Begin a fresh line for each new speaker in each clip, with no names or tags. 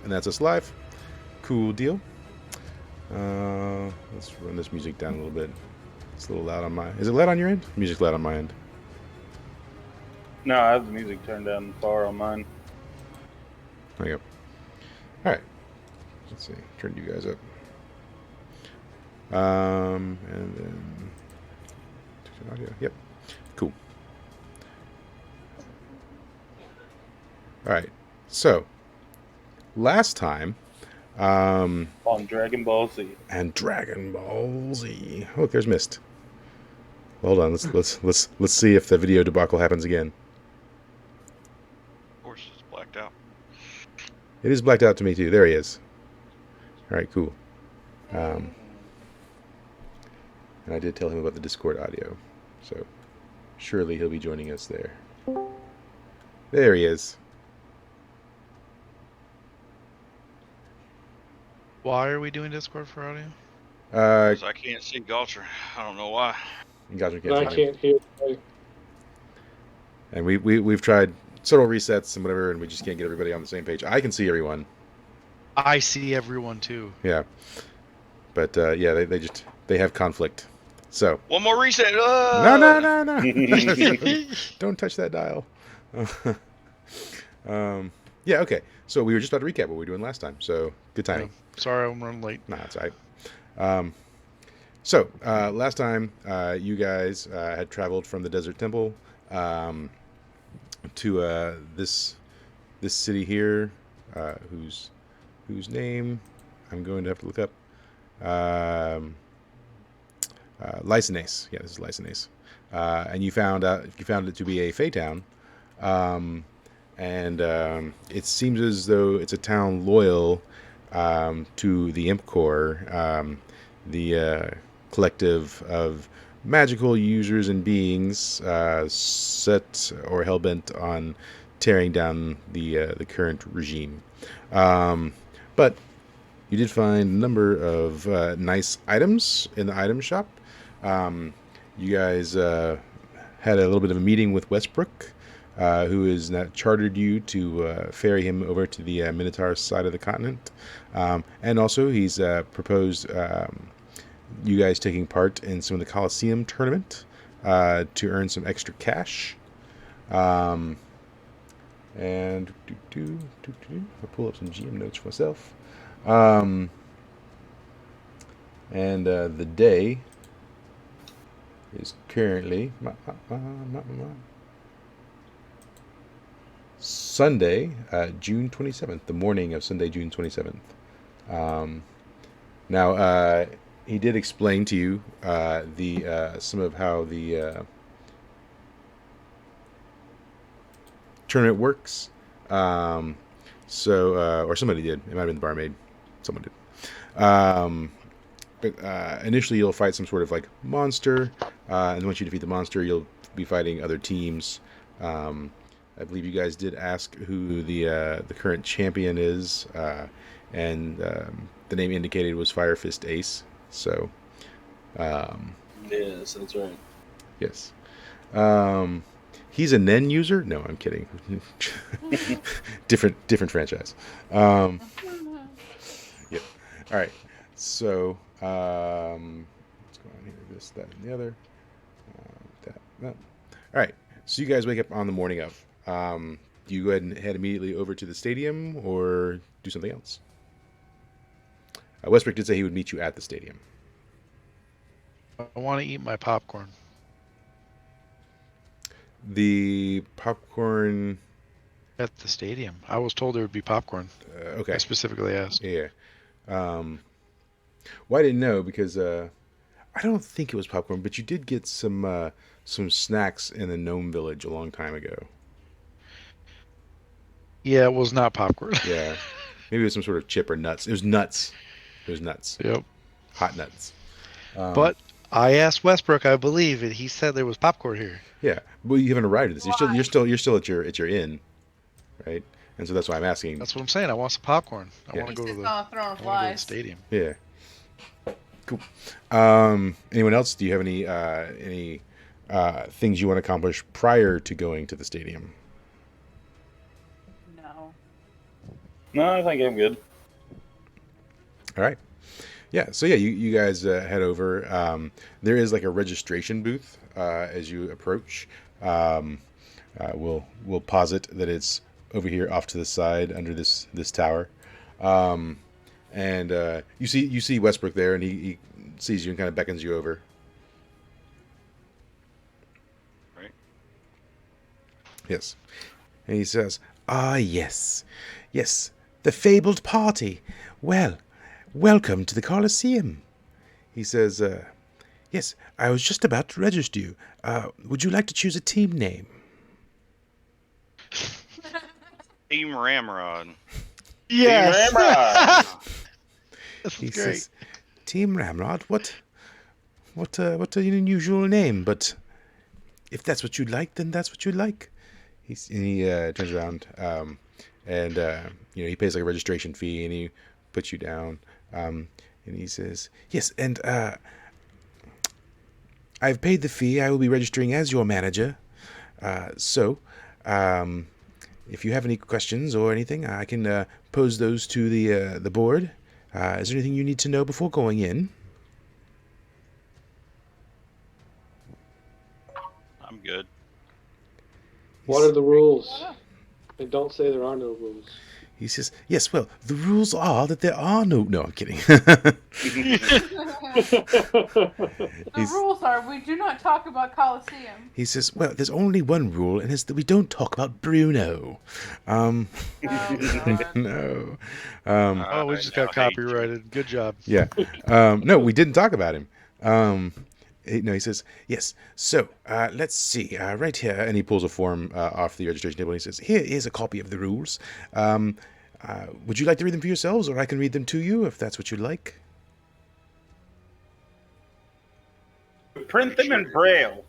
and that's us live. Cool deal. Let's run this music down a little bit. It's a little loud on my... Is it loud on your end? Music's loud on my end.
No, I have the music turned down far on mine.
There you go. All right. Let's see. Turn you guys up. And then... audio. Yep. Cool. All right. So, last time...
on Dragon Ball Z.
And Dragon Ball Z. Oh, look, there's Mist. Hold on. Let's see if the video debacle happens again.
Of course, it's blacked out.
It is blacked out to me too. There he is. All right, cool. And I did tell him about the Discord audio, so surely he'll be joining us there. There he is.
Why are we doing Discord for audio?
Because I can't see Galcher. I don't know why.
Gotcha,
I can't hear.
And we've tried several resets and whatever, and we just can't get everybody on the same page. I can see everyone.
I see everyone too.
Yeah, but yeah, they have conflict. So
one more reset.
No. Don't touch that dial. Yeah, okay. So we were just about to recap what we were doing last time. So good timing.
Yeah. Sorry, I'm running late.
Nah, it's all right. So last time you guys had traveled from the Desert Temple to this city here, whose name I'm going to have to look up. Lycinace. Yeah, this is Lycinace. And you found it to be a Fey town. And it seems as though it's a town loyal to the Imp Corps, the collective of magical users and beings set or hell-bent on tearing down the current regime. But you did find a number of nice items in the item shop. You guys had a little bit of a meeting with Westbrook, who has now chartered you to ferry him over to the Minotaur side of the continent. And also he's proposed you guys taking part in some of the Coliseum tournament to earn some extra cash. And I'll pull up some GM notes for myself. And the day is currently Sunday, June 27th, the morning of Sunday, June 27th. Now, he did explain to you some of how the tournament works. Or somebody did. It might have been the barmaid. Someone did. But initially, you'll fight some sort of like monster, and once you defeat the monster, you'll be fighting other teams. I believe you guys did ask who the current champion is, and the name indicated was Fire Fist Ace. So,
Yes, that's right.
yes. He's a Nen user? No, I'm kidding. different franchise. Yeah. All right. So, let's go on here. This, that, and the other. That. All right. So you guys wake up on the morning of. Do you go ahead and head immediately over to the stadium or do something else? Westbrook did say he would meet you at the stadium.
I want to eat my popcorn.
The popcorn...
At the stadium. I was told there would be popcorn.
Okay.
I specifically asked.
Yeah. Well, I didn't know because I don't think it was popcorn, but you did get some snacks in the Gnome Village a long time ago.
Yeah, it was not popcorn.
Yeah. Maybe it was some sort of chip or nuts. It was nuts.
Yep.
Hot nuts.
But I asked Westbrook, I believe, and he said there was popcorn here.
Yeah. Well, you haven't arrived at this. You're still at your inn, right? And so that's why I'm asking.
That's what I'm saying. I want some popcorn. I want to go to the stadium.
Yeah. Cool. Anyone else? Do you have any things you want to accomplish prior to going to the stadium?
No.
No, I think I'm good.
All right. Yeah. So yeah, you guys head over. There is like a registration booth as you approach. Um, we'll posit that it's over here off to the side under this tower. Um, and you see Westbrook there, and he sees you and kind of beckons you over.
Right.
Yes. And he says, "Ah, yes. Yes, the fabled party. Well, welcome to the Colosseum." He says, "Yes, I was just about to register you. Would you like to choose a team name?"
Team Ramrod.
Yes.
Team Ramrod.
This
He
is great.
says, "Team Ramrod, what an unusual name, but if that's what you'd like, then that's what you'd like." He turns around, and he pays like a registration fee, and he puts you down, and he says, "Yes, and I've paid the fee. I will be registering as your manager. So, if you have any questions or anything, I can pose those to the board. Is there anything you need to know before going in?"
I'm good.
What are the rules? And don't say there are no rules.
He says, "Yes, well, the rules are that there are no..." No, I'm kidding.
The rules are we do not talk about Colosseum.
He says, "Well, there's only one rule, and it's that we don't talk about Bruno."
Oh, God.
No.
Oh, we just got
I hate you.
copyrighted. Good job.
Yeah. No, we didn't talk about him. He says, "Yes, so let's see, right here," and he pulls a form off the registration table, and he says, "Here is a copy of the rules. Would you like to read them for yourselves, or I can read them to you, if that's what you'd like?"
Print them in Braille.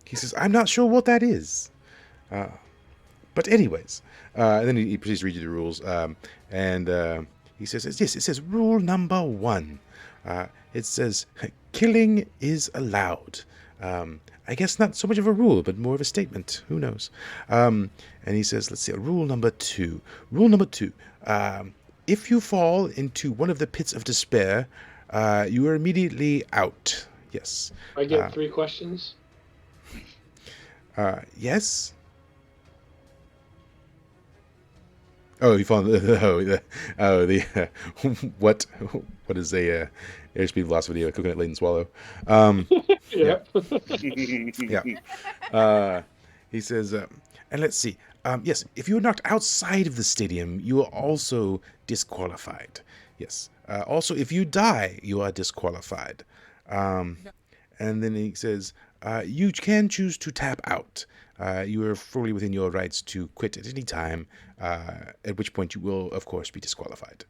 He says, "I'm not sure what that is. But anyways," and then he proceeds to read you the rules, and he says, "Yes, it says rule number 1. It says killing is allowed. I guess not so much of a rule, but more of a statement. Who knows?" And he says, let's see, rule number 2. Rule number 2. If you fall into one of the pits of despair, you are immediately out. Yes.
I get 3 questions.
Yes. Oh, you fall. What is a airspeed velocity of a coconut laden swallow?
Yeah.
Yeah. He says, and let's see. Yes, if you are knocked outside of the stadium, you are also disqualified. Yes. Also, if you die, you are disqualified. And then he says, you can choose to tap out. You are fully within your rights to quit at any time, at which point you will, of course, be disqualified.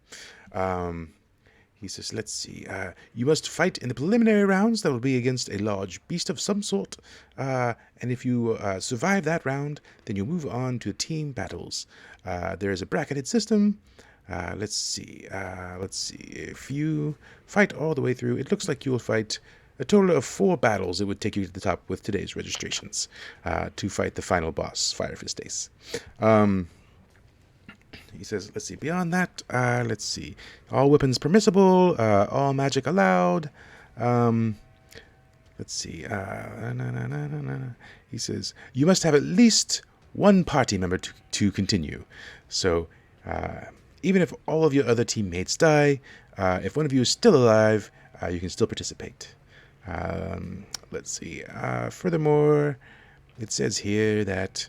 He says, let's see. You must fight in the preliminary rounds. That will be against a large beast of some sort. And if you survive that round, then you'll move on to team battles. There is a bracketed system. Let's see. If you fight all the way through, it looks like you will fight a total of 4 battles. It would take you to the top with today's registrations to fight the final boss, Fire Fist Ace. He says, let's see, beyond that, let's see. All weapons permissible, all magic allowed. Let's see. He says, you must have at least 1 party member to continue. So, even if all of your other teammates die, if one of you is still alive, you can still participate. Let's see. Furthermore, it says here that...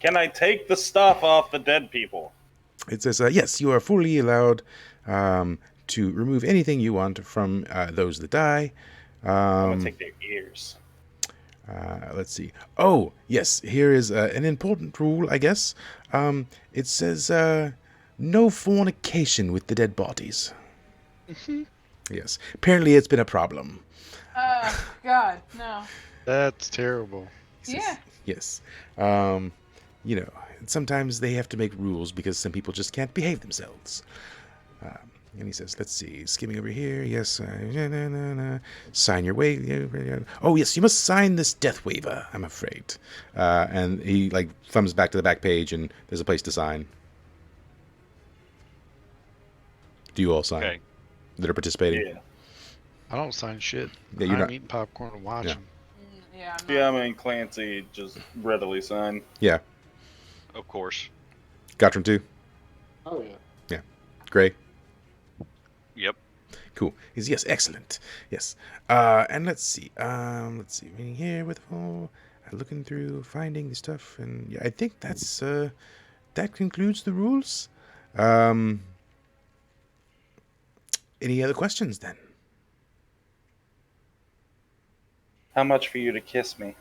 Can I take the stuff off the dead people?
It says, yes, you are fully allowed to remove anything you want from those that die.
I'm going to take their ears.
Let's see. Oh, yes, here is an important rule, I guess. It says, no fornication with the dead bodies. Yes. Apparently it's been a problem.
God, no.
That's terrible.
Yeah.
Yes. Sometimes they have to make rules because some people just can't behave themselves. And he says, let's see, skimming over here. Yes, sign your waiver. Oh, yes, you must sign this death waiver, I'm afraid. And he, like, thumbs back to the back page, and there's a place to sign. Do you all sign
Okay.
that are participating?
Yeah.
I don't sign shit.
Yeah, you're
I'm
not.
eating popcorn and watching.
Yeah. I'm
Yeah, I
not-
mean, Clancy just readily signed.
Yeah.
Of course.
Gottram too?
Oh yeah.
Gray?
Yep.
Cool. He's, yes, excellent. Yes. And let's see. Reading here with looking through, finding the stuff, and yeah, I think that's that concludes the rules. Any other questions then?
How much for you to kiss me?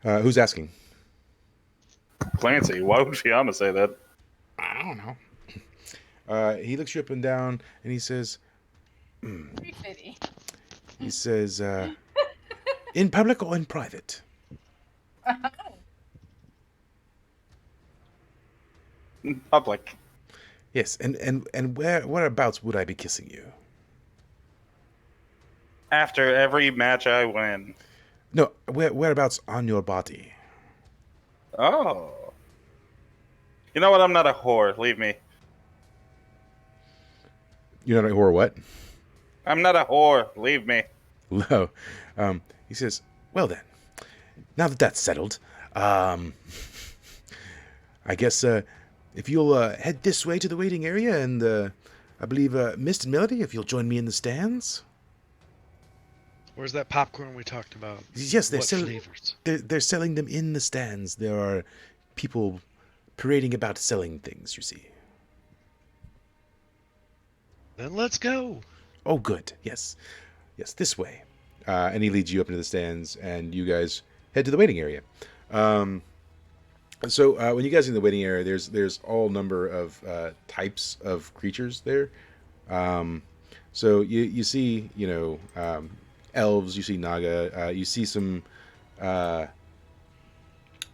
Who's asking?
Clancy, why would Fiamma say that?
I don't know. He looks you up and down, and he says,
350.
he says, in public or in private?
In public.
Yes, and whereabouts would I be kissing you?
After every match I win.
No, whereabouts on your body?
Oh. You know what? I'm not a whore. Leave me.
You're not a whore, what?
I'm not a whore. Leave me.
Low. He says, well then, now that that's settled, I guess if you'll head this way to the waiting area, and I believe Mist and Melody, if you'll join me in the stands.
Where's that popcorn we talked about?
Yes, they're
What
selling.
flavors?
They're selling them in the stands. There are people parading about selling things. You see.
Then let's go.
Oh, good. Yes, this way. And he leads you up into the stands, and you guys head to the waiting area. So when you guys are in the waiting area, there's all number of types of creatures there. So you see, elves, you see Naga, you see some what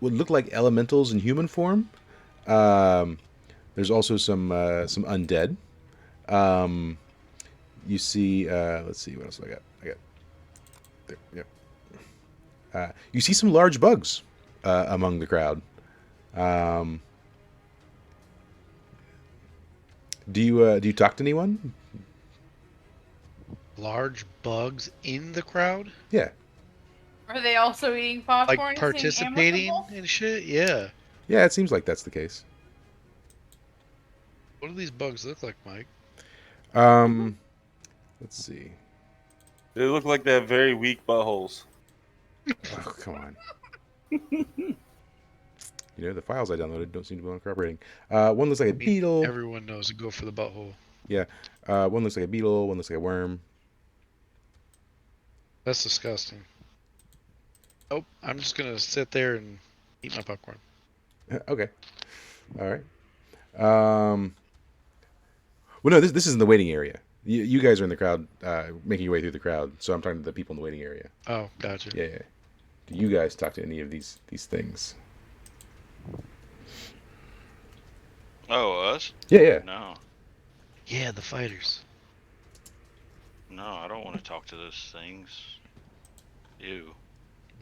look like elementals in human form. There's also some undead. You see, let's see, what else I got? There, yep. You see some large bugs among the crowd. Do you talk to anyone?
Large bugs in the crowd?
Yeah.
Are they also eating popcorn?
Like
and seeing
participating
amicable?
and shit? Yeah.
Yeah, it seems like that's the case.
What do these bugs look like, Mike?
Let's see.
They look like they have very weak buttholes.
Oh, come on. The files I downloaded don't seem to be cooperating. One looks like a beetle.
Everyone knows to go for the butthole.
Yeah. One looks like a beetle. One looks like a worm.
That's disgusting. Nope. I'm just gonna sit there and eat my popcorn.
Okay. All right. Well, no, this is in the waiting area. You guys are in the crowd, making your way through the crowd. So I'm talking to the people in the waiting area.
Oh, gotcha.
Yeah. Do you guys talk to any of these things?
Oh, us?
Yeah.
No.
Yeah, the fighters.
No, I don't want to talk to those things. Ew.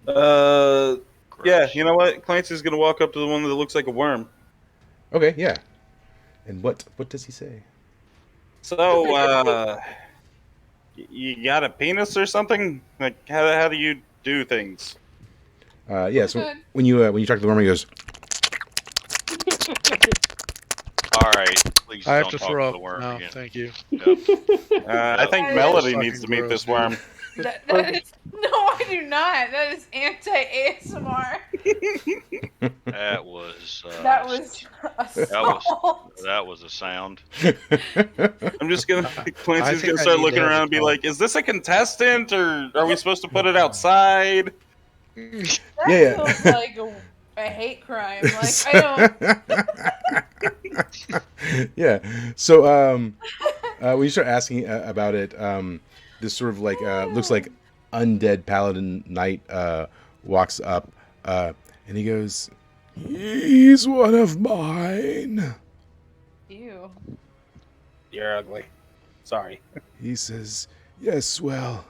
Yeah,
Gross.
you know what? Clancy's gonna walk up to the one that looks like a worm.
Okay. Yeah. And what does he say?
So, you got a penis or something? Like, how do you do things?
Yeah. So
Good.
when you talk to the worm, he goes,
All right, please
I have
don't
to
talk
throw
to
up.
the worm
No,
again.
thank you.
Yeah.
I think
That is
Melody
fucking
needs to meet
gross,
this
dude.
worm.
That is no, I do not. That is anti-ASMR.
That was.
That was assault.
That was a sound.
I'm just gonna. Clancy's
think
gonna
I
start
need
looking
to have
around
a
and be
call.
like, "Is this a contestant, or are we supposed to put it outside?"
That
Yeah.
feels like a hate crime. Like I don't.
Yeah. So when you start asking about it, this sort of like looks like undead paladin knight walks up and he goes, "He's one of mine."
Ew.
You're ugly. Sorry.
He says, yes, well,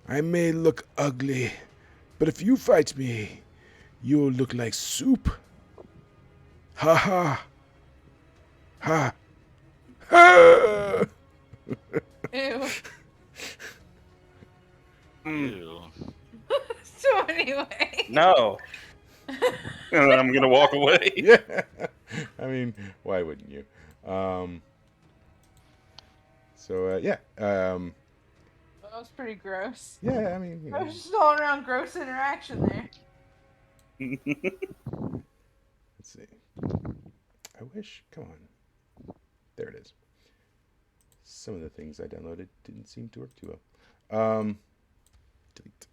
I may look ugly, but if you fight me, you'll look like soup. Ha ha. Ha. Ha.
Ew.
Ew.
So anyway.
No. And then I'm gonna walk away.
Yeah. I mean, why wouldn't you? Yeah.
That was pretty gross.
Yeah, I mean, you
I
know.
was just all around gross interaction there.
Let's see. I wish. Come on. There it is. Some of the things I downloaded didn't seem to work too well. Delete.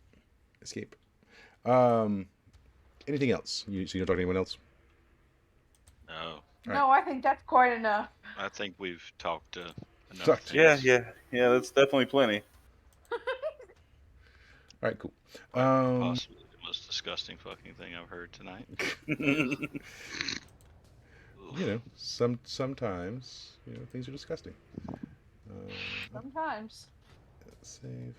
Escape. Anything else? So you don't talk to anyone else?
No,
No, I think that's quite enough.
I think we've talked enough.
Talked.
things.
Yeah. That's definitely plenty.
All right, cool.
Possibly the most disgusting fucking thing I've heard tonight.
You know, sometimes things are disgusting.
Sometimes.
Save.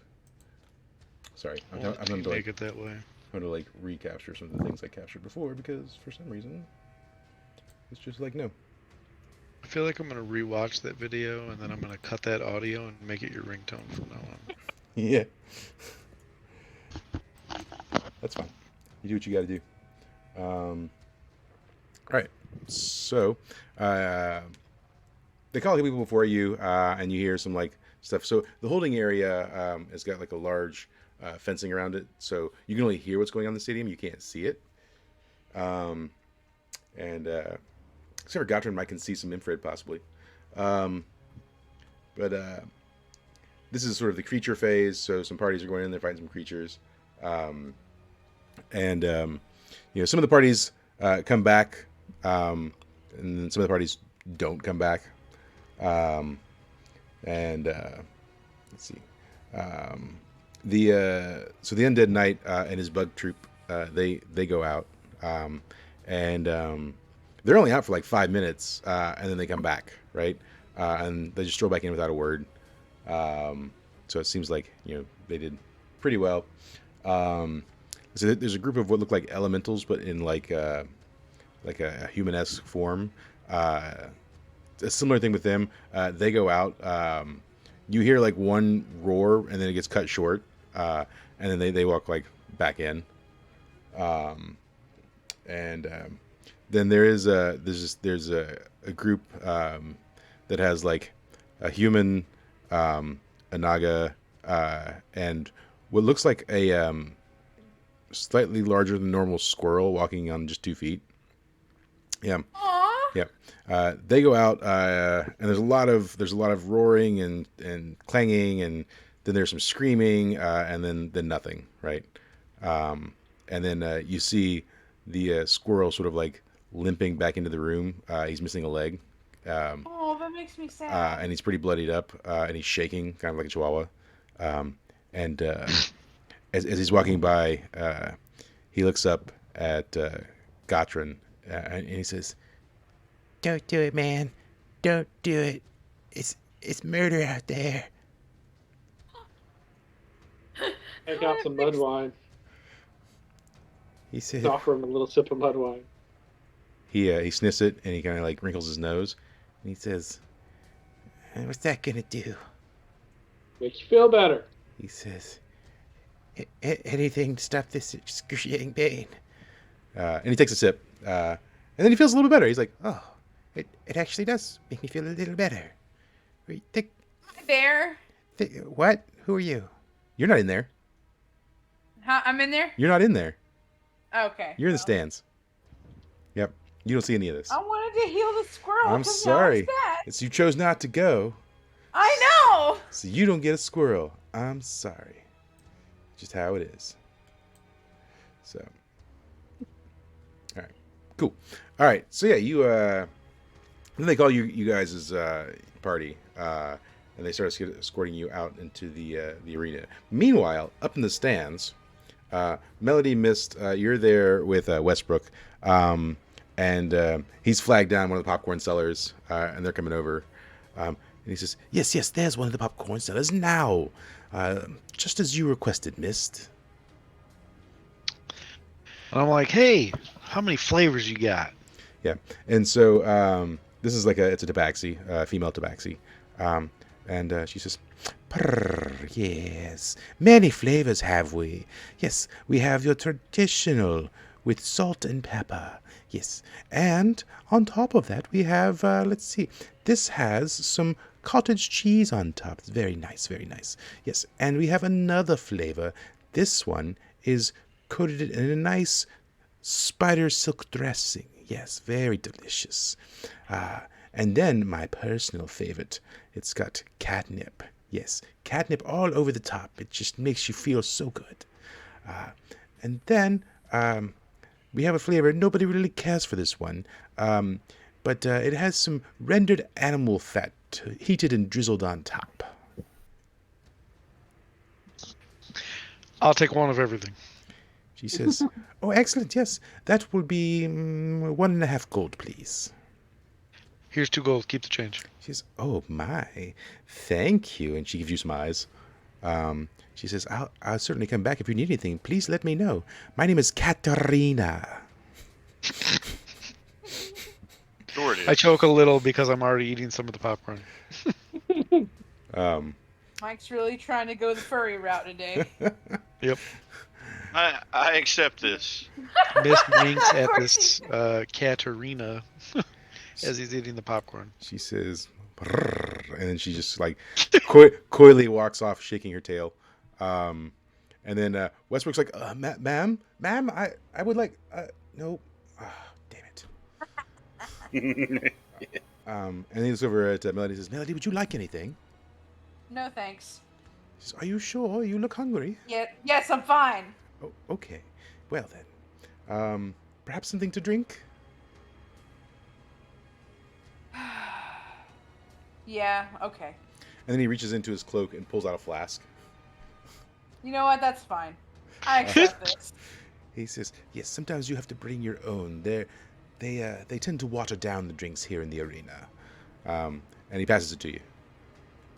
Sorry, I'm
Well,
going
you
to like
make it that way.
recapture some of the things I captured before because for some reason it's just like no.
I feel like I'm gonna rewatch that video and then I'm gonna cut that audio and make it your ringtone from now on.
Yeah. That's fine. You do what you got to do. All right. So, they call people before you, and you hear some like stuff. So the holding area has got like a large fencing around it, so you can only hear what's going on in the stadium. You can't see it. Except for Gottrin might can see some infrared possibly. But this is sort of the creature phase. So some parties are going in there fighting some creatures. Some of the parties come back, and then some of the parties don't come back. Let's see. The Undead Knight and his bug troop, they go out, they're only out for like 5 minutes, and then they come back, right? And they just stroll back in without a word. So it seems like they did pretty well. So there's a group of what look like elementals, but in like a human-esque form. A similar thing with them. They go out. You hear like one roar, and then it gets cut short, and then they walk like back in. Then there's a group that has like a human, a naga, and what looks like a slightly larger than normal squirrel walking on just 2 feet. Yeah.
Aww.
Yeah. They go out, and there's a lot of roaring and clanging, and then there's some screaming, and then nothing, right? And then you see the squirrel sort of like limping back into the room. He's missing a leg.
Oh, that makes me sad.
And he's pretty bloodied up, and he's shaking, kind of like a chihuahua. As he's walking by, he looks up at Gottrin, and he says, "Don't do it, man. Don't do it. It's murder out there."
I got some mud wine.
He said,
Offer him a little sip of mud wine.
he sniffs it, and he kind of like wrinkles his nose, and he says, "What's that gonna do?"
Make you feel better.
He says, "Anything to stop this excruciating pain." And he takes a sip, and then he feels a little bit better. He's like, "Oh, it actually does make me feel a little better."
Hi there.
What? Who are you? You're not in there.
I'm in there?
You're not in there.
Okay.
You're in the stands. Yep. You don't see any of this.
I wanted to heal the squirrel.
I'm
'cause
sorry.
Now he's sad.
It's you chose not to go,
I know.
so you don't get a squirrel. I'm sorry. Just how it is. So. All right. Cool. All right. So yeah, you then they call you guys' party, and they start escorting you out into the arena. Meanwhile, up in the stands, Melody Mist, you're there with Westbrook, and he's flagged down one of the popcorn sellers, and they're coming over. And he says, yes, yes, there's one of the popcorn sellers now. Just as you requested, Mist.
And I'm like, hey, how many flavors you got?
Yeah. And so this is it's a tabaxi, female tabaxi. And she says, "Prrr, yes, many flavors have we. Yes, we have your traditional with salt and pepper. Yes, and on top of that we have, let's see, this has some cottage cheese on top. It's very nice, very nice. Yes, and we have another flavor. This one is coated in a nice spider silk dressing. Yes, very delicious. And then my personal favorite, it's got catnip. Yes, catnip all over the top. It just makes you feel so good. And then we have a flavor. Nobody really cares for this one, but it has some rendered animal fat heated and drizzled on top.
I'll take one of everything.
She says, "Oh, excellent. Yes, that will be 1.5 gold, please."
Here's 2 gold. Keep the change.
She says, "Oh my, thank you," and she gives you some eyes. She says, I'll certainly come back if you need anything. Please let me know. My name is Katarina."
Sure it is.
I choke a little because I'm already eating some of the popcorn.
Mike's really trying to go the furry route today.
Yep.
I accept this.
Mist winks at this Katarina as he's eating the popcorn.
She says, "Brrr," and then she just coyly walks off, shaking her tail. And then Westbrook's like, ma'am, I would like, no, damn it." And he looks over at Melody and says, "Melody, would you like anything?"
No thanks.
She says, "Are you sure? You look hungry."
Yes, I'm fine.
"Oh, okay. Well then, perhaps something to drink?"
Yeah, okay.
And then he reaches into his cloak and pulls out a flask.
You know what? That's fine. I accept this.
He says, "Yes, sometimes you have to bring your own. They tend to water down the drinks here in the arena." And he passes it to you.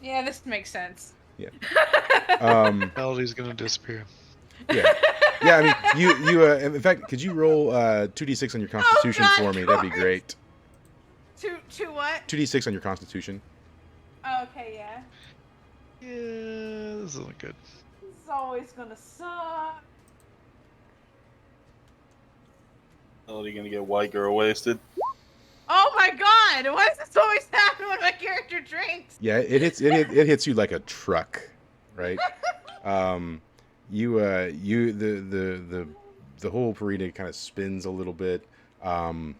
Yeah, this makes sense.
Yeah.
Melody's gonna disappear.
Yeah. Yeah, I mean, you in fact, could you roll 2d6 on your constitution
God,
for me? That'd be
George!
great.
To what?
2d6 on your constitution.
Okay, yeah.
Yeah, this isn't good.
This is always gonna suck.
Oh, you gonna get white girl wasted?
Oh my god! Why does this always happen when my character drinks?
Yeah, it hits you like a truck, right? The whole arena kind of spins a little bit, and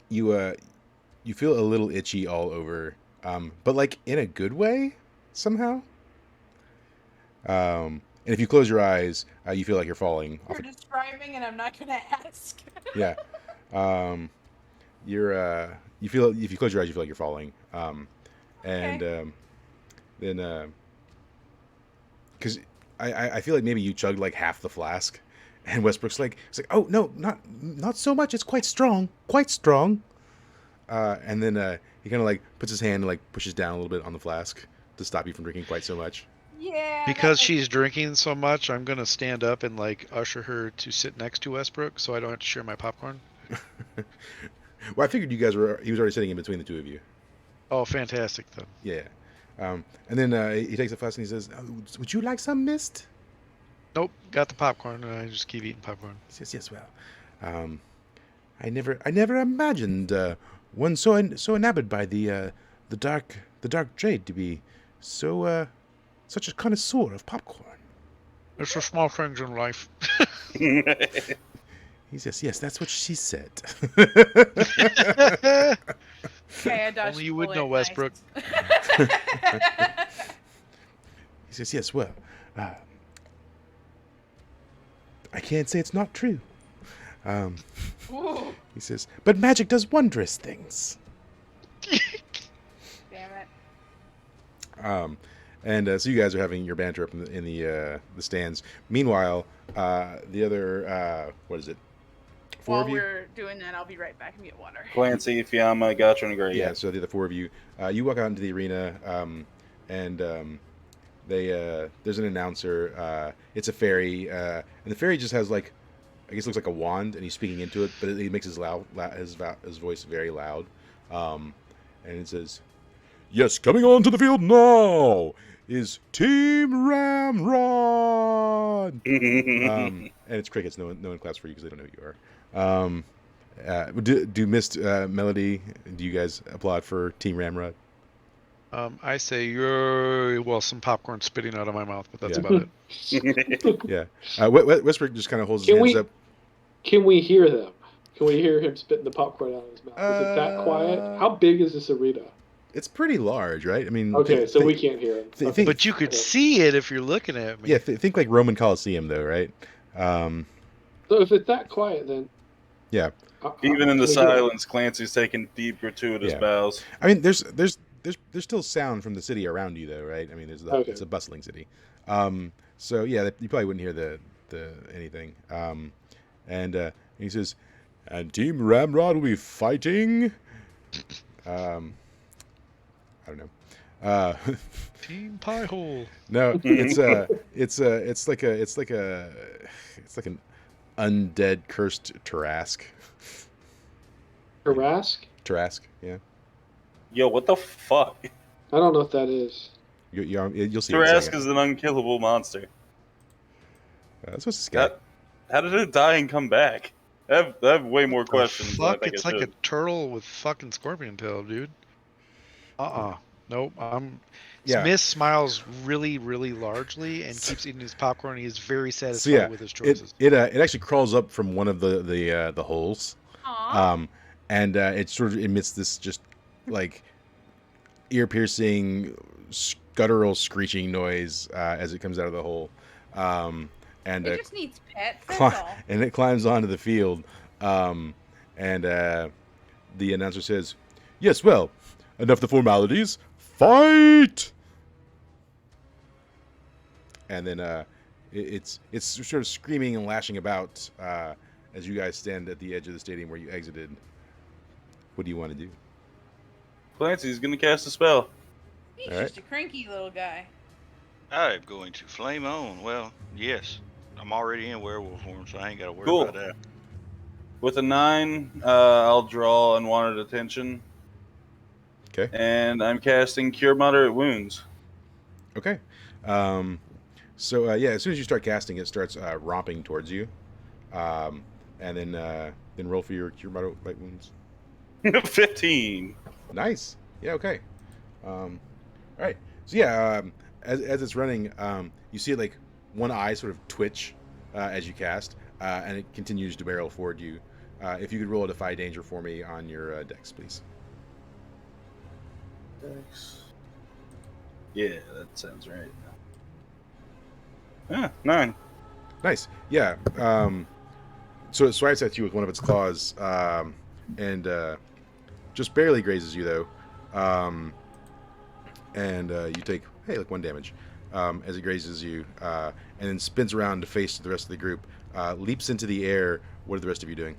you feel a little itchy all over, but like in a good way somehow. And if you close your eyes, you feel like you're falling off.
You're describing, and I'm not gonna ask.
Yeah. You feel, if you close your eyes, you feel like you're falling. And
Okay.
then because I feel like maybe you chugged like half the flask, and Westbrook's like, it's like, "Oh no, not so much. It's quite strong, quite strong." And then he kind of like puts his hand and like pushes down a little bit on the flask to stop you from drinking quite so much.
Yeah.
Because she's drinking so much, I'm gonna stand up and like usher her to sit next to Westbrook, so I don't have to share my popcorn.
Well, I figured he was already sitting in between the two of you.
Oh, fantastic then.
Yeah. And then he takes a flask and he says, "Would you like some, Mist?"
Nope, got the popcorn, and I just keep eating popcorn.
He says, "Yes, well, I never imagined one so enamored by the dark trade to be so such a connoisseur of popcorn."
It's the small things in life.
He says, "Yes, that's what she said."
Okay, I dodged
Only you
the
would
bullet.
know, Westbrook.
Nice.
He says, "Yes, well, I can't say it's not true."
Ooh,
He says, "But magic does wondrous things."
damn it.
And so you guys are having your banter up in the stands. Meanwhile, the other what is it, four
While
of you.
we're doing that, I'll be right back and get water.
Clancy, Fiamma, Gotcha, and Gray.
Yeah, so the four of you, you walk out into the arena, and there's an announcer. It's a fairy, and the fairy just has like, I guess it looks like a wand, and he's speaking into it, but he makes his voice very loud, and it says, "Yes, coming on to the field now is Team Ramrod." And it's crickets. No one claps for you because they don't know who you are. Do Mist Melody? Do you guys applaud for Team Ramrod?
I say you're some popcorn spitting out of my mouth, but that's
Yeah.
about it.
Yeah. Westbrook just kind of holds his
Can
hands
we-
up.
Can we hear them? Can we hear him spitting the popcorn out of his mouth? Is it that quiet? How big is this arena?
It's pretty large, right? I mean,
Okay, so we can't hear him.
think-
Okay.
But you could see it if you're looking at me.
Yeah, think like Roman Coliseum, though, right?
So if it's that quiet, then
Yeah.
Even in the
can we hear it?
silence, Clancy's taking deep, gratuitous
Yeah.
bows.
I mean, there's still sound from the city around you, though, right? I mean,
Okay.
it's a bustling city. So yeah, you probably wouldn't hear the anything. And he says, "And Team Ramrod will be fighting." I don't know.
Team Pie Hole.
No, it's like an undead cursed Tarask.
Harask?
Tarask, yeah.
Yo, what the fuck?
I don't know what that is.
You'll see. it in a
Tarask
second.
is an unkillable monster.
That's what's this guy.
How did it die and come back? I have way more questions. than I
Fuck,
think
it's
I
like a
should.
turtle with fucking scorpion tail, dude. Nope.
Yeah.
Smith smiles really, really largely and keeps eating his popcorn. He is very satisfied
So yeah,
with his
it
choices.
it actually crawls up from one of the holes,
Aww.
and it sort of emits this just like ear piercing, guttural screeching noise as it comes out of the hole, and
It just needs pets, that's
cli-
all.
and it climbs onto the field, and the announcer says, "Yes, well, enough the formalities. Fight!" And then it's sort of screaming and lashing about as you guys stand at the edge of the stadium where you exited. What do you want to do?
Clancy's gonna cast a spell.
He's
Alright.
just a cranky little guy.
I'm going to flame on. Well, yes. I'm already in werewolf form, so I ain't got to worry
Cool.
about that.
With a 9, I'll draw unwanted attention.
Okay.
And I'm casting Cure Moderate Wounds.
Okay. So yeah, as soon as you start casting, it starts romping towards you, and then roll for your cure moderate bite wounds.
15.
Nice. Yeah. Okay. All right. So yeah, as it's running, you see like one eye sort of twitch as you cast, and it continues to barrel forward you. If you could roll a defy danger for me on your dex, please.
Yeah, that sounds right. Yeah, 9.
Nice. Yeah. So it swipes at you with one of its claws, and just barely grazes you though. And you take like 1 damage as it grazes you, and then spins around to face the rest of the group, leaps into the air. What are the rest of you doing?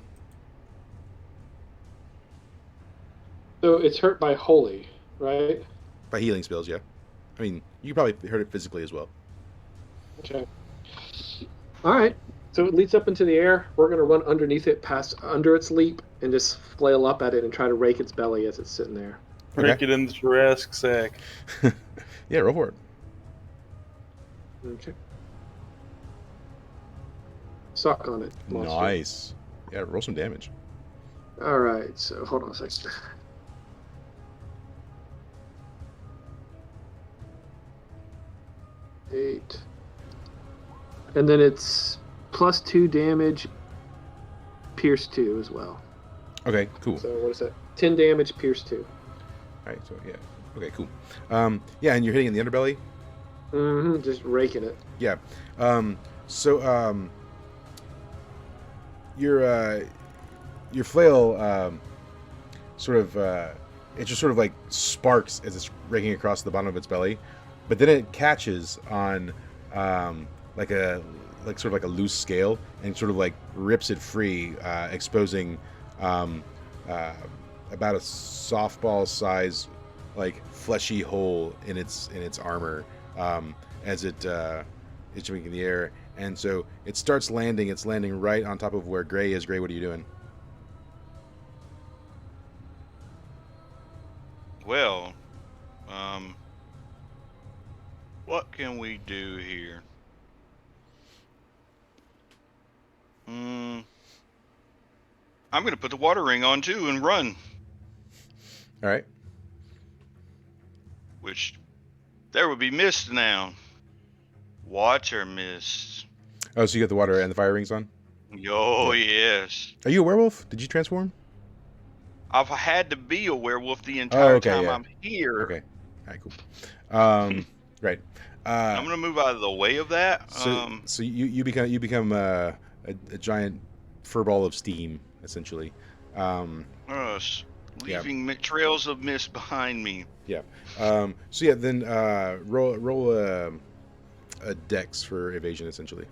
So it's hurt by holy, right?
By healing spells, yeah. I mean, you probably hurt it physically as well.
Okay. All right. So it leaps up into the air. We're going to run underneath it, past under its leap, and just flail up at it and try to rake its belly as it's sitting there.
Break it in the Tarask sack.
Yeah, roll for it.
Okay. Suck on it. monster.
Nice. Yeah, roll some damage.
All right. So hold on a second. Eight. And then it's +2 damage, pierce 2 as well.
Okay, cool.
So what is that? 10 damage, pierce 2.
All right, so yeah. Okay, cool. Yeah, and you're hitting in the underbelly.
Mm-hmm. Just raking it.
Yeah. So your flail sort of it just sort of like sparks as it's raking across the bottom of its belly, but then it catches on like a like sort of like a loose scale and sort of like rips it free, exposing um, about a softball size like fleshy hole in its armor as it's jumping in the air. And so it starts landing. It's landing right on top of where Gray is. Gray, what are you doing?
Well, what can we do here? I'm gonna put the water ring on too and run.
All right.
Which there would be mist now. Water mist.
Oh, so you got the water and the fire rings on?
Oh yes.
Are you a werewolf? Did you transform?
I've had to be a werewolf the entire time
yeah.
I'm here.
Okay. All right, cool. Right.
I'm gonna move out of the way of that.
So you become a giant furball of steam, essentially.
Leaving trails of mist behind me.
Yeah. So yeah, then roll a dex for evasion, essentially.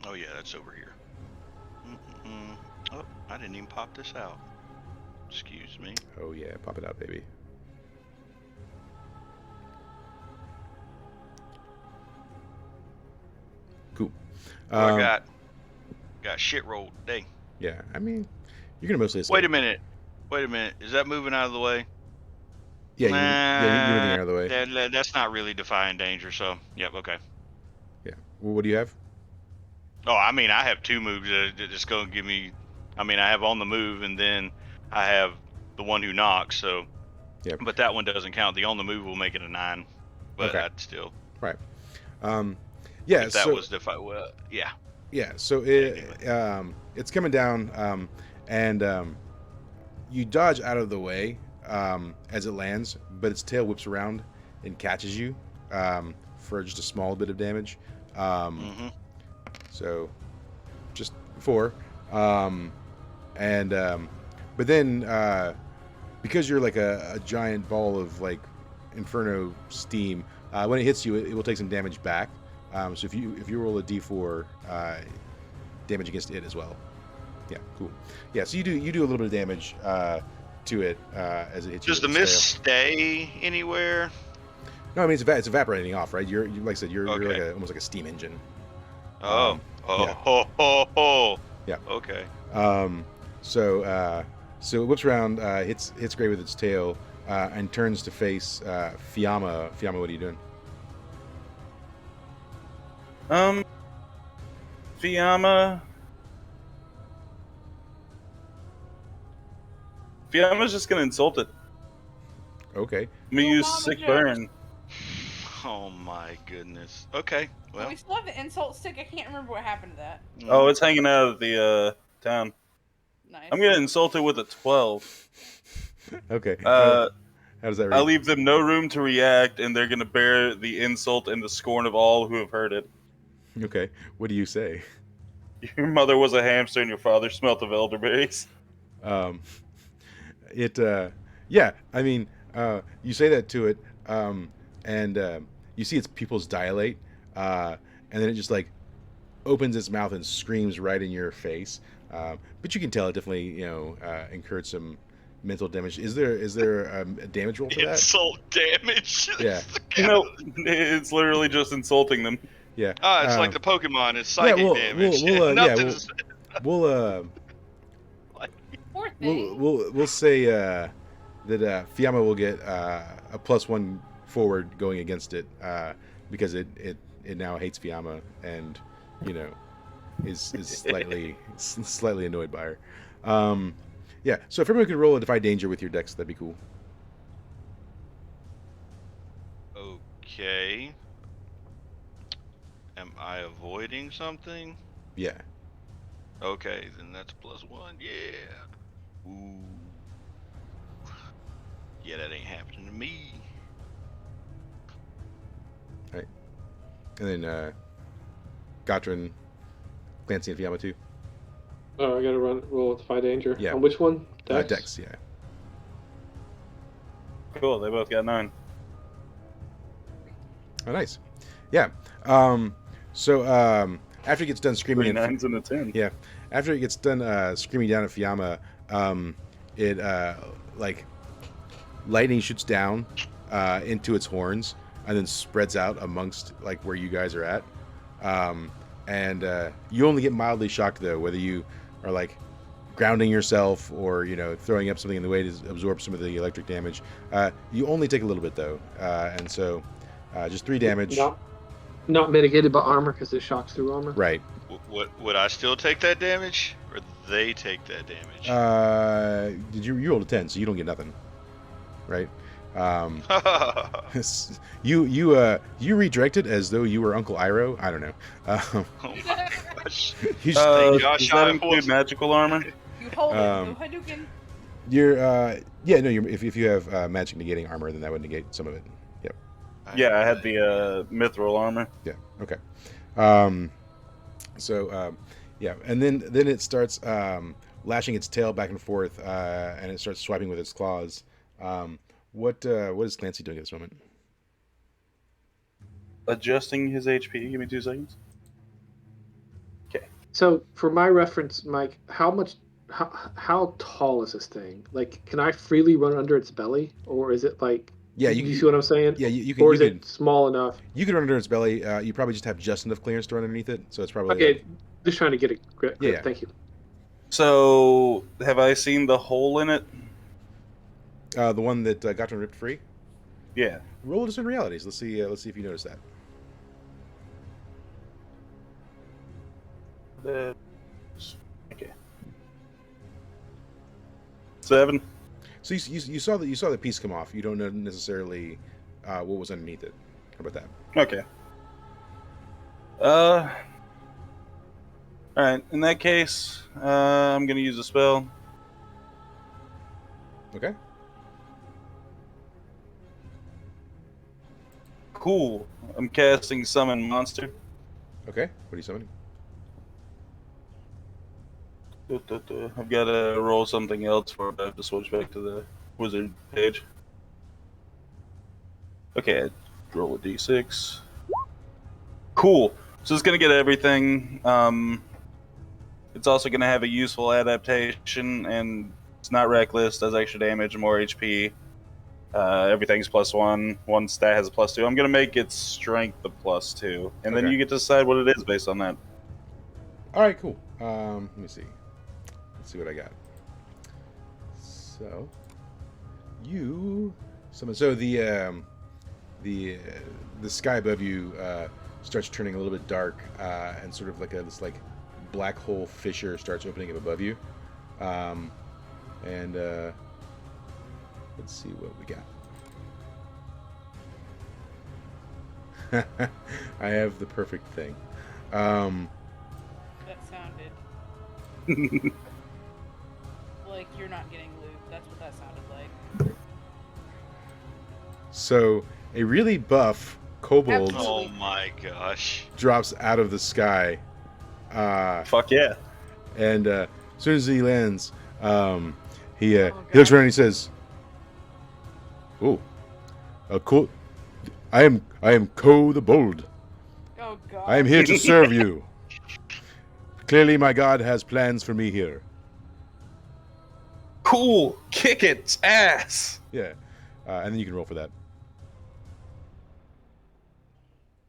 Oh yeah, that's over here. Oh, I didn't even pop this out. Excuse me.
Oh yeah, pop it out, baby. Cool.
I got shit rolled. Dang.
Yeah, I mean, you're gonna mostly escape.
Wait a minute. Is that moving out of the way?
Yeah, you're moving out of the way.
That's not really defying danger. So, yep. Okay.
Yeah. Well, what do you have?
Oh, I mean, I have two moves that's going to give me. I mean, I have on the move, and then I have the one who knocks. So,
yeah.
But that one doesn't count. The on the move will make it a 9. But
okay.
I'd still.
Right. Yeah.
If that was well, yeah.
Yeah. So it's coming down, and you dodge out of the way as it lands, but its tail whips around and catches you for just a small bit of damage. So just 4. But then because you're like a giant ball of like inferno steam, when it hits you, it will take some damage back. So if you roll a d4, damage against it as well. Yeah, cool. Yeah, so you do a little bit of damage to it as it hits you.
Does the mist stay anywhere?
No, I mean it's evaporating off, right? You're like I said, you're
Okay.
like almost like a steam engine.
Yeah.
Yeah.
Okay.
So it whips around, hits Gray with its tail, and turns to face Fiamma. Fiamma, what are you doing?
Fiamma's just gonna insult it.
Okay.
I'm gonna
Oh,
use
Mama
sick
Joe.
burn.
Oh my goodness. Okay. Well.
We still have the insult stick. I can't remember what happened to that.
Oh, it's hanging out of the town.
Nice.
I'm gonna insult it with a 12.
Okay. How does that read?
I leave them no room to react, and they're gonna bear the insult and the scorn of all who have heard it.
Okay. What do you say?
Your mother was a hamster, and your father smelt of elderberries.
Yeah, I mean, you say that to it, and you see its pupils dilate, and then it just like opens its mouth and screams right in your face. But you can tell it definitely, incurred some mental damage. Is there a damage roll for that?
Insult damage.
Yeah.
No, it's literally just insulting them.
Yeah.
It's like the Pokemon. It's psychic damage.
We'll
Poor thing.
we'll say that Fiamma will get a +1 forward going against it because it now hates Fiamma and is slightly annoyed by her. Yeah. So if everyone could roll a defy danger with your decks, that'd be cool.
Okay. Am I avoiding something?
Yeah.
Okay, then that's +1. Yeah. Ooh. Yeah, that ain't happening to me.
Right. And then Gotrin, Clancy, and Fiamma too.
Oh, I gotta roll with defy danger.
Yeah.
On which one? Dex?
Dex, yeah.
Cool, they both got 9.
Oh, nice. Yeah. After he gets done screaming,
3 9s and a 10.
yeah, after he gets done screaming down at Fiamma, it like lightning shoots down into its horns and then spreads out amongst like where you guys are at. And you only get mildly shocked though, whether you are like grounding yourself or throwing up something in the way to absorb some of the electric damage. You only take a little bit though, and so just 3 damage.
Not mitigated by armor because it shocks through armor.
Right.
Would I still take that damage, or they take that damage?
Did you rolled a 10, so you don't get nothing, right? You redirected as though you were Uncle Iroh. I don't know.
Oh my gosh!
You just,
Thank Josh,
does that
I
include
was-
magical armor?
You hold it. Go Hadouken.
you're yeah, no, if you have magic negating armor, then that would negate some of it. Yep.
Yeah, I had the mithril armor.
Yeah. Okay. Yeah, and then it starts lashing its tail back and forth, and it starts swiping with its claws. What is Clancy doing at this moment?
Adjusting his HP. Give me 2 seconds.
So, for my reference, Mike, how tall is this thing? Like, can I freely run under its belly, or is it like?
Yeah,
you see what I'm saying?
Yeah, you can.
Or
You
is
can,
it small enough?
you can run under its belly. You probably just have just enough clearance to run underneath it, so it's probably
Okay, just trying to get a grip.
Yeah.
Thank you.
So, have I seen the hole in it?
the one that got ripped free.
Yeah.
Roll discern realities. Let's see if you notice that.
Okay. 7.
So you saw the piece come off. You don't know necessarily what was underneath it. How about that?
Okay. All right. In that case, I'm gonna use a spell.
Okay.
Cool. I'm casting Summon Monster.
Okay. What are you summoning?
I've got to roll something else for it. I have to switch back to the wizard page. Okay, roll a d6. Cool. So it's going to get everything. It's also going to have a useful adaptation, and it's not reckless, does extra damage, more HP. Everything's +1. One stat has a +2. I'm going to make its strength a +2. And then
Okay.
you get to decide what it is based on that.
All right. Cool. Let me see. Let's see what I got. So you summon. So the sky above you starts turning a little bit dark, and sort of like this black hole fissure starts opening up above you. And let's see what we got. I have the perfect thing.
That sounded like you're not getting lubed. That's what that sounded like.
So a really buff kobold
Absolutely.
Oh my gosh!
drops out of the sky,
Fuck yeah.
and as soon as he lands, he
Oh,
looks
God.
around and he says, "Oh, cool. I am Ko the Bold.
Oh God.
I am here to serve you. Clearly, my God has plans for me here."
Cool. Kick its ass.
Yeah, and then you can roll for that.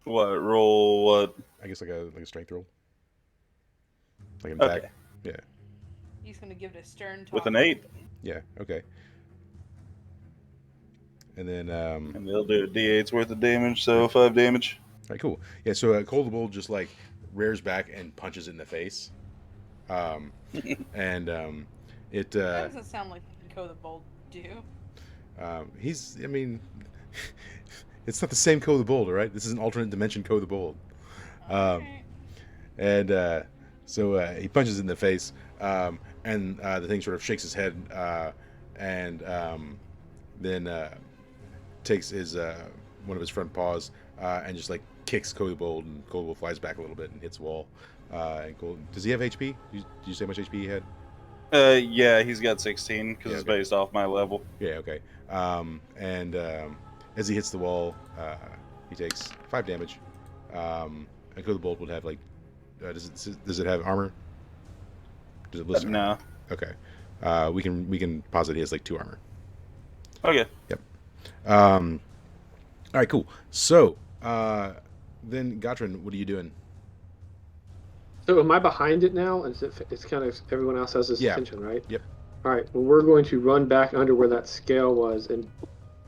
What? Roll what?
I guess like a strength roll, like an attack.
Okay.
Yeah,
He's gonna give it a stern talk.
With an 8.
yeah, okay. And then
And they'll do a d8's worth of damage, so 5 damage.
all right, cool. Yeah, so Ko the Bold just like rears back and punches it in the face. And it
That doesn't sound like Ko the Bold do.
he's I mean it's not the same Ko the Bold, all right? This is an alternate dimension Ko the Bold.
Okay.
And so he punches it in the face, and the thing sort of shakes his head, and then takes his one of his front paws and just like kicks Ko the Bold, and Ko the Bold flies back a little bit and hits the wall. And does he have HP? Did you say how much HP he had?
Yeah, he's got 16 because
Yeah,
it's
okay.
based off my level.
Yeah, okay. And as he hits the wall, he takes 5 damage. Echo the Bolt would have like, does it have armor? Does it list armor?
No.
Okay. We can posit he has like 2 armor.
Okay.
Yep. All right, cool. So, then Gotrin, what are you doing?
So am I behind it now? It's kind of everyone else has this
Yeah.
attention, right?
Yep.
All right. Well, we're going to run back under where that scale was and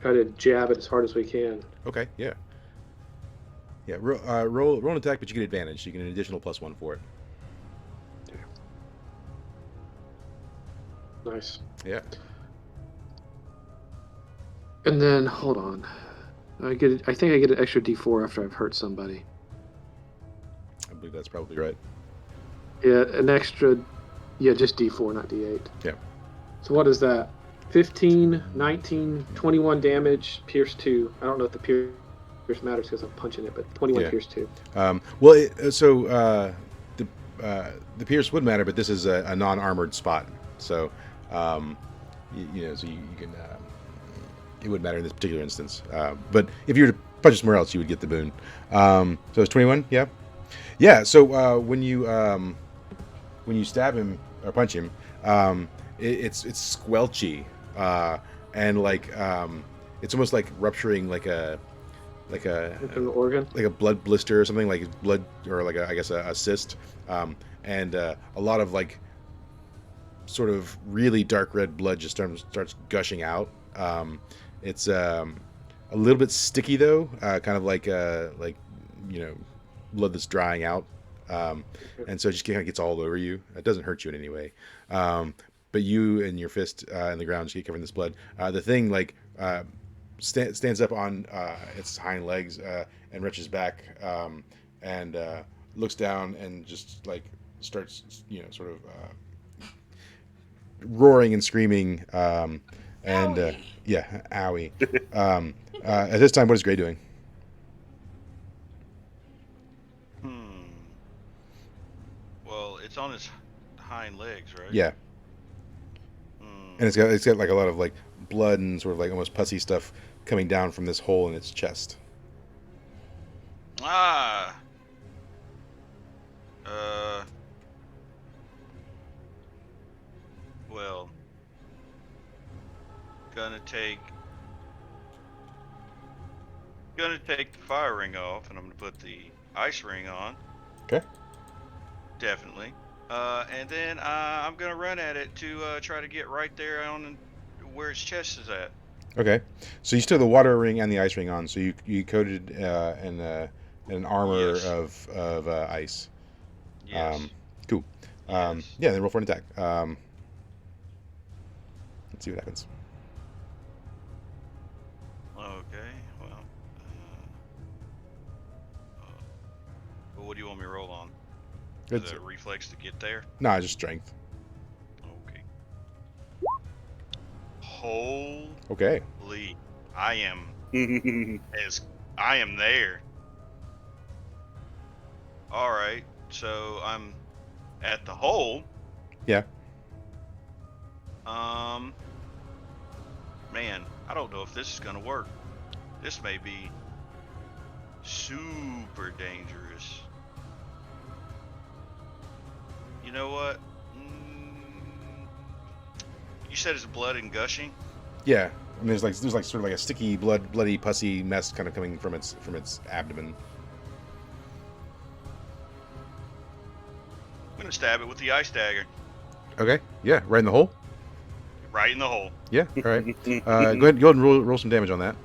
try to jab it as hard as we can.
Okay. Yeah. Yeah. Roll an attack, but you get advantage. You get an additional +1 for it.
Nice.
Yeah.
And then hold on. I think I get an extra D4 after I've hurt somebody.
I believe that's probably right.
Yeah, an extra. Yeah, just D4, not D8.
Yeah.
So what is that? 15, 19, 21 damage, pierce 2. I don't know if the pierce matters because I'm punching it, but 21
Yeah.
pierce 2.
The pierce would matter, but this is a non-armored spot, so so you can. It wouldn't matter in this particular instance. But if you were to punch it somewhere else, you would get the boon. So it's 21. Yeah. Yeah. So when you stab him or punch him, it's squelchy, and like it's almost like rupturing like an
organ,
like a blood blister or something, like blood or like I guess a cyst, and a lot of like sort of really dark red blood just starts gushing out. It's a little bit sticky though, kind of like blood that's drying out, and so it just kind of gets all over you. It doesn't hurt you in any way, but you and your fist in the ground just get covered in this blood. The thing like stands up on its hind legs and reaches back and looks down and just like starts sort of roaring and screaming. Yeah, owie. At this time, what is Gray doing?
Well, it's on its hind legs, right?
Yeah. And it's got like a lot of like blood and sort of like almost pussy stuff coming down from this hole in its chest.
Ah. Well, gonna take the fire ring off, and I'm gonna put the ice ring on.
Okay.
Definitely. And then I'm gonna run at it to try to get right there on where its chest is at.
Okay. So you still have the water ring and the ice ring on. So you coated in an armor
Yes.
of ice.
Yes.
Cool.
Yes.
Yeah. Then roll for an attack. Let's see what happens.
Okay. Well. Well, what do you want me to roll on? Is
It's
it a reflex to get there?
nah, just strength.
Okay. Holy,
Okay.
I am there. All right, so I'm at the hole.
Yeah.
Man, I don't know if this is gonna work. This may be super dangerous. You know what? You said it's blood and gushing.
Yeah. I mean, there's like sort of like a sticky bloody pussy mess kind of coming from its abdomen.
I'm gonna stab it with the ice dagger.
Okay. Yeah. Right in the hole.
Right in the hole.
Yeah. All right. Go ahead and roll some damage on that.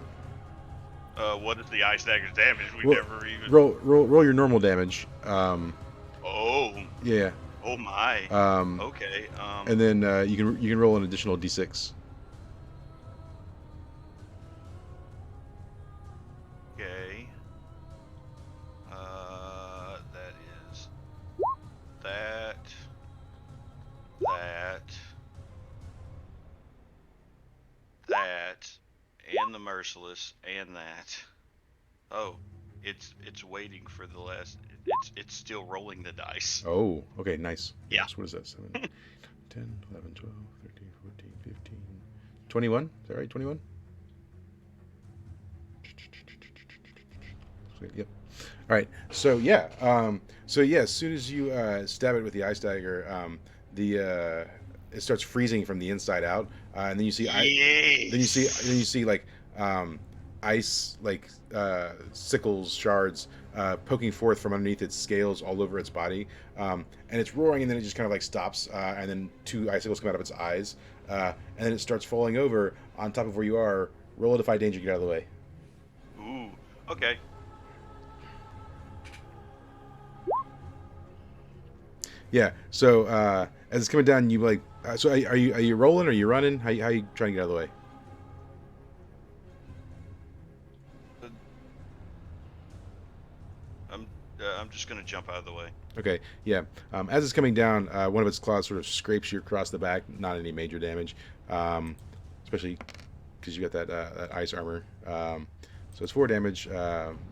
What is the ice dagger's damage? We've
Roll-
never even.
Roll your normal damage.
Oh.
Yeah.
Oh my.
Um,
Okay.
And then you can roll an additional d6.
Okay. That is that, and the merciless, and that. Oh, it's waiting for the last. It's still rolling the dice.
Oh, okay, nice.
Yeah.
So what is that? 7, 10, 11, 12, 13, 14, 15, 21? Is that right? 21? Yep. All right. So yeah. As soon as you stab it with the ice dagger, it starts freezing from the inside out, and then you see then you see like um, ice like sickles shards poking forth from underneath its scales all over its body, and it's roaring, and then it just kind of like stops, and then two icicles come out of its eyes, and then it starts falling over on top of where you are. Roll a defy danger, get out of the way.
Ooh. Okay.
Yeah. So as it's coming down, you like. So are you rolling? Or are you running? How you trying to get out of the way?
I'm just gonna jump out of the way.
Okay. Yeah. As it's coming down, one of its claws sort of scrapes you across the back. Not any major damage, especially because you got that ice armor. So it's 4 damage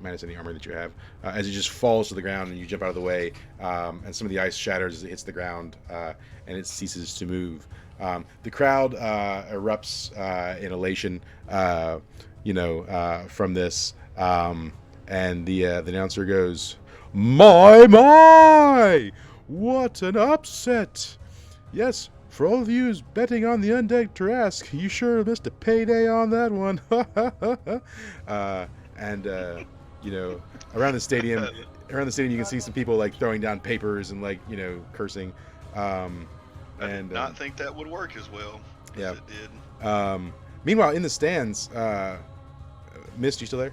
minus any armor that you have. As it just falls to the ground and you jump out of the way, and some of the ice shatters as it hits the ground, and it ceases to move. The crowd erupts in elation, from this, and the announcer goes, My! What an upset! Yes, for all of you betting on the undead Trask, you sure missed a payday on that one. And around the stadium, you can see some people like throwing down papers and like cursing.
I
And
did not think that would work as well
yeah.
as it did.
Meanwhile, in the stands, Mist, you still there?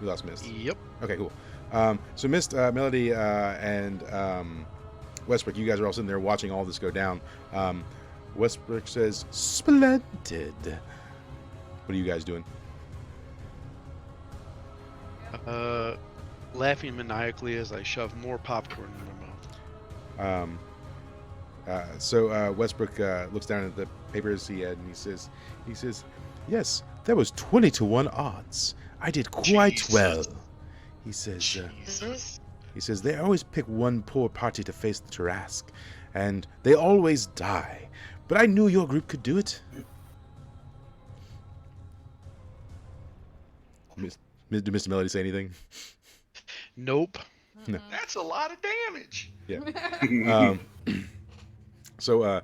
We lost Mist.
Yep.
Okay, cool. So Mist, Melody, and Westbrook, you guys are all sitting there watching all this go down. Westbrook says, "Splendid." What are you guys doing?
Laughing maniacally as I shove more popcorn in my mouth.
So Westbrook looks down at the papers he had, and he says, "Yes, that was 20-1 odds. I did quite
Jesus.
well." He says,
Jesus.
He says, "They always pick one poor party to face the Tarrasque, and they always die. But I knew your group could do it." Did Mr. Melody say anything?
Nope.
No.
That's a lot of damage.
Yeah. So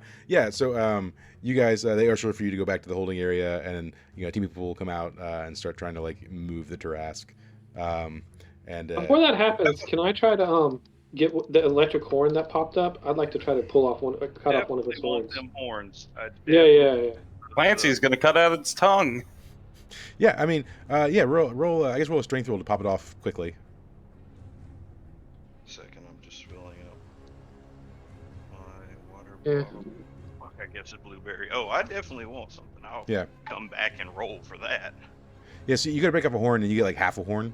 you guys, they usher for you to go back to the holding area, and a team of people will come out and start trying to like move the Tarrasque.
Before that happens, can I try to get the electric horn that popped up? I'd like to try to cut off one of its
Definitely want
horns.
them horns.
Yeah.
Clancy's gonna cut out its tongue.
Yeah, I mean, roll. I guess roll a strength roll to pop it off quickly.
Second, I'm just filling up my water
Yeah.
bottle. Fuck, I guess a blueberry. Oh, I definitely want something. I'll
Yeah.
come back and roll for that.
Yeah, so you gotta break up a horn, and you get like half a horn.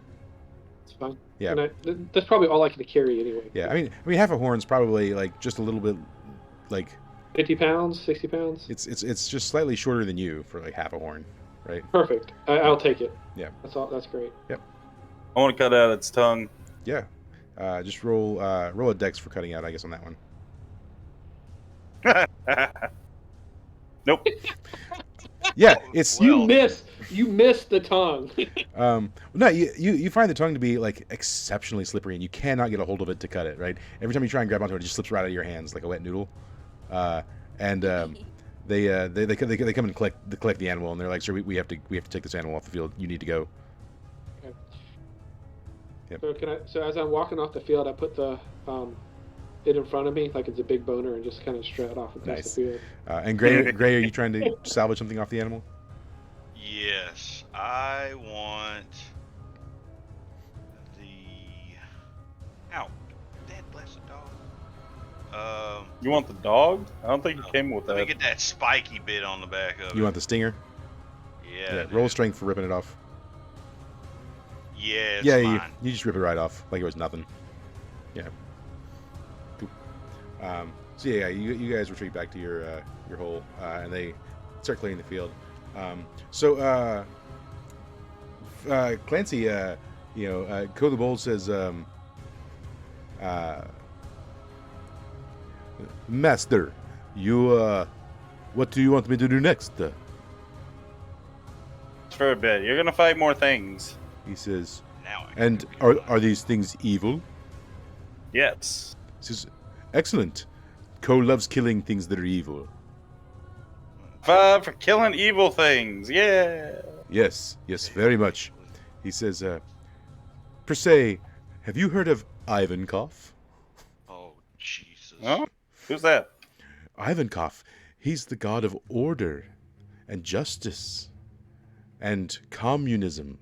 It's fine.
Yeah.
And that's probably all I can carry anyway.
Yeah, I mean, half a horn's probably like just a little bit, like
50 pounds, 60 pounds.
it's just slightly shorter than you for like half a horn, right?
Perfect. I'll take it.
Yeah.
That's all. That's great.
I want to cut out its tongue.
Yeah. Just roll a dex for cutting out, I guess, on that one.
Nope.
Yeah, it's
Well-
You missed the tongue.
no, you find the tongue to be like exceptionally slippery, and you cannot get a hold of it to cut it. Right, every time you try and grab onto it, it just slips right out of your hands like a wet noodle. And they come and collect the animal, and they're like, "Sir, we have to take this animal off the field. You need to go."
Okay.
Yep.
So as I'm walking off the field, I put the it in front of me like it's a big boner and just kind of strut off across
Nice.
the field.
And Gray, are you trying to salvage something off the animal?
Yes, I want the. Ow! Dad bless the dog.
You want the dog? I don't think it came with
Let me
that.
get that spiky bit on the back of it.
You want the stinger?
Yeah.
Roll strength for ripping it off.
Yeah, it's
Yeah,
fine.
you just rip it right off like it was nothing. Yeah. Cool. So yeah, you guys retreat back to your hole, and they start clearing the field. Clancy, Code the Bold says, "Master, what do you want me to do next?"
It's for a bit. You're gonna fight more things.
He says,
Now I
And
can read
are these things evil?
Yes.
He says, excellent. Cole loves killing things that are evil.
5 for killing evil things. Yeah.
Yes, very much. He says, per se, have you heard of Ivankov?
Oh, Jesus.
Oh, who's that?
Ivankov, he's the god of order and justice and communism.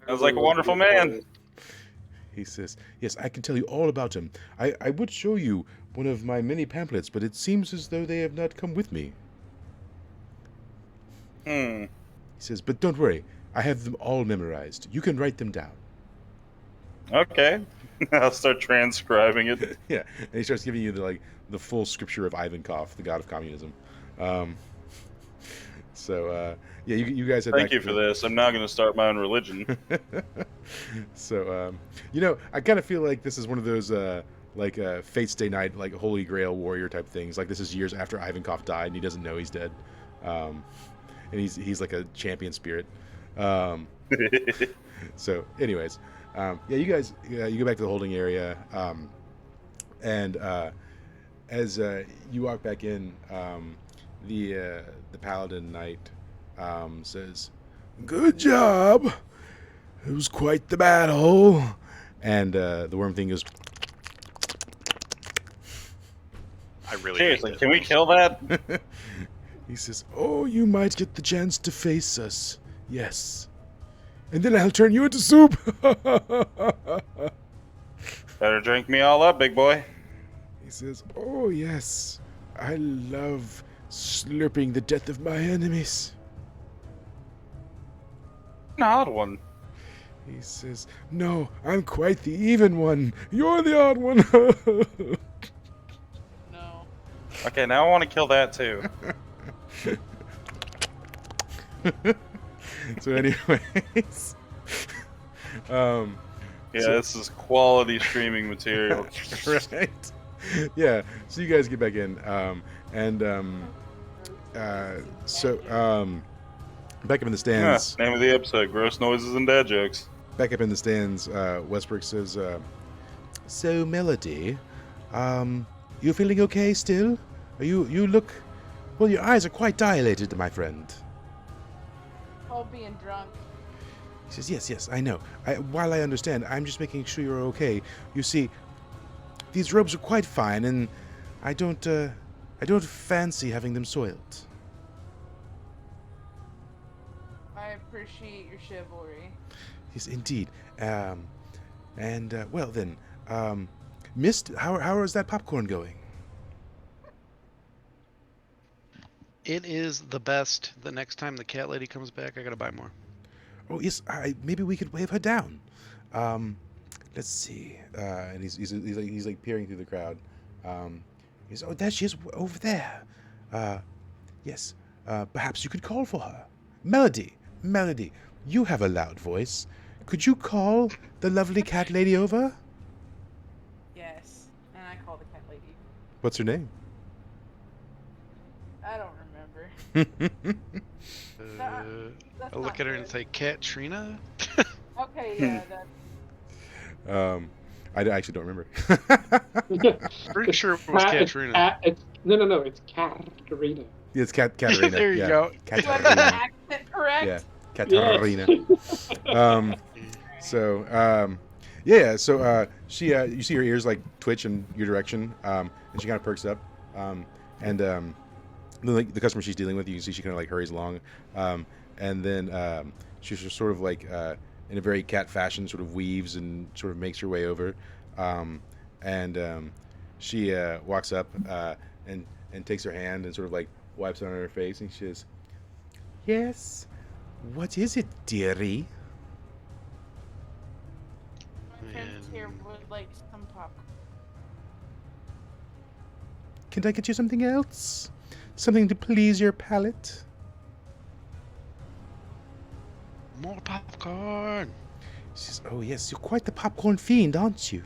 Sounds like a wonderful man.
He says, yes, I can tell you all about him. I would show you one of my many pamphlets, but it seems as though they have not come with me. He says, but don't worry, I have them all memorized. You can write them down.
Okay. I'll start transcribing it.
Yeah, and he starts giving you the full scripture of Ivankov, the god of communism. Yeah, you guys had.
Thank you for this. I'm now going to start my own religion.
So, I kind of feel like this is one of those Fate's Day Night, like Holy Grail warrior type things. Like this is years after Ivankov died, and he doesn't know he's dead, and he's like a champion spirit. So, anyways, you guys, you go back to the holding area, and as you walk back in, the paladin knight says, "Good job. It was quite the battle." And the worm thing goes.
I really
Seriously,
hate
can we
this.
kill that?
He says, "Oh, you might get the chance to face us. Yes. And then I'll turn you into soup."
Better drink me all up, big boy.
He says, "Oh, yes. I love slurping the death of my enemies."
An odd one.
He says, "No, I'm quite the even one. You're the odd one."
No.
Okay, now I want to kill that too.
So, anyways,
Yeah, this is quality streaming material.
right? Yeah. So you guys get back in, back up in the stands.
Name of the episode: Gross Noises and Dad Jokes.
Back up in the stands, Westbrook says, "So, Melody, you feeling okay still? You look, well, your eyes are quite dilated, my friend."
All being drunk.
He says, yes, I know. While I understand, I'm just making sure you're okay. You see, these robes are quite fine, and I don't fancy having them soiled."
I appreciate your chivalry.
Yes, indeed. Well then, Mist, how is that popcorn going?
It is the best. The next time the cat lady comes back, I gotta buy more.
Oh yes, maybe we could wave her down. Let's see. And he's like peering through the crowd. He's, oh, there she is over there. Yes. Perhaps you could call for her. Melody, you have a loud voice. Could you call the lovely cat lady over?
Yes. And I call the cat lady.
What's her name?
I don't remember. That's
I'll look
not
at her and
good.
say, Katrina?
Okay, yeah, that's...
I actually don't remember.
Pretty sure it was Katrina.
No, it's Katarina.
It's Katarina.
There you
yeah.
go.
Do I get the
Katarina.
accent correct?
Yeah, Katarina. She you see her ears like twitch in your direction, and she kind of perks up, the customer she's dealing with, you can see she kind of like hurries along, and then she's just sort of like in a very cat fashion sort of weaves and sort of makes her way over, she walks up and takes her hand and sort of like wipes it on her face, and she says, "Yes, what is it, dearie?"
My friends here would like some popcorn.
"Can I get you something else? Something to please your palate?"
More popcorn.
She says, "Oh yes, you're quite the popcorn fiend, aren't you?"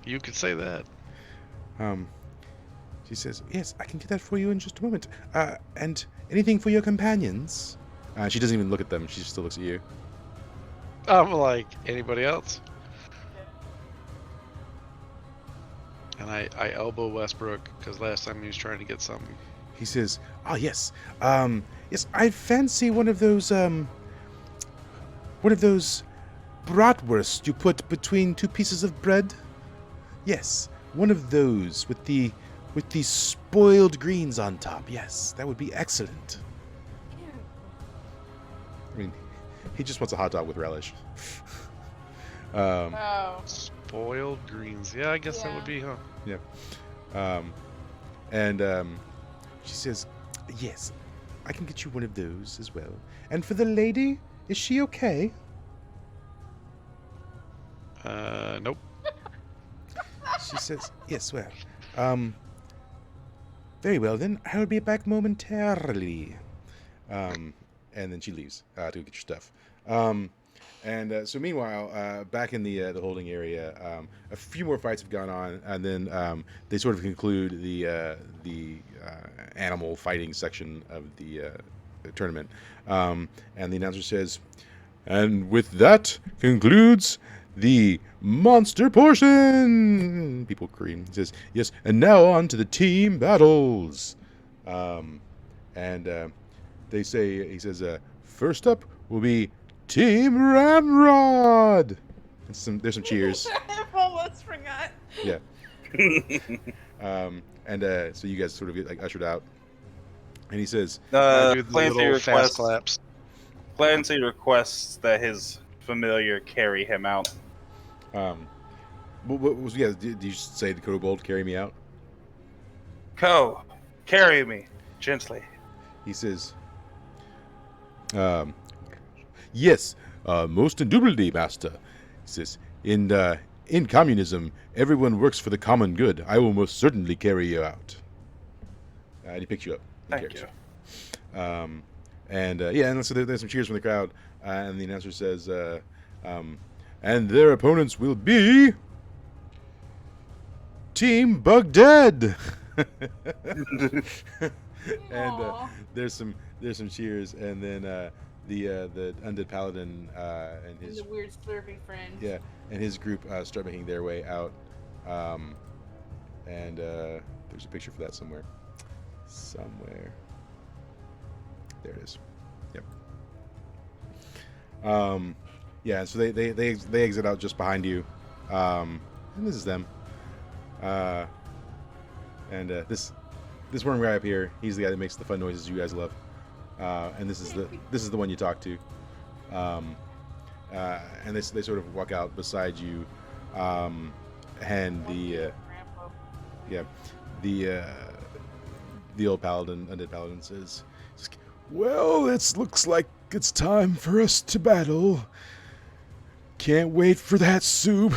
You could say that.
She says, "Yes, I can get that for you in just a moment. And anything for your companions?" She doesn't even look at them. She still looks at you.
I'm like, anybody else? And I elbow Westbrook because last time he was trying to get something.
He says, "Ah, yes. Yes, I fancy one of those bratwurst you put between two pieces of bread. Yes, one of those with the spoiled greens on top. Yes, that would be excellent." I mean, he just wants a hot dog with relish.
Oh.
Spoiled greens. Yeah, I guess that would be, huh?
And she says, "Yes, I can get you one of those as well. And for the lady, is she okay?"
Nope.
She says, "Yes, well, very well then. I'll be back momentarily." And then she leaves to go get your stuff. So meanwhile, back in the holding area, a few more fights have gone on, and then they sort of conclude the animal fighting section of the tournament. And the announcer says, "And with that concludes the monster portion." People scream. He says, "Yes, and now on to the team battles." They say, he says, "First up will be Team Ramrod." And there's some cheers.
I almost forgot.
Yeah. So you guys sort of get like ushered out, and he says,
I do the
Clancy
little fast
requests.
claps.
Clancy requests that his familiar carry him out.
what was, yeah, did you say to Kobold, "Carry me out"?
Ko, carry me gently.
He says, "Yes, most indubitably, master." He says, in communism, everyone works for the common good. I will most certainly carry you out." And he picks you up.
Thank you.
And so there's some cheers from the crowd, and the announcer says, "And their opponents will be Team Bugdead." And there's some cheers, and then the undead paladin and
And
his
the weird slurpy friend.
and his group start making their way out. There's a picture for that somewhere. There it is. Yep. So they exit out just behind you, and this is them. This one guy up here, he's the guy that makes the fun noises you guys love. And this is the one you talk to. And they sort of walk out beside you, and the old paladin, undead paladin, says, "Well, it looks like it's time for us to battle. Can't wait for that soup."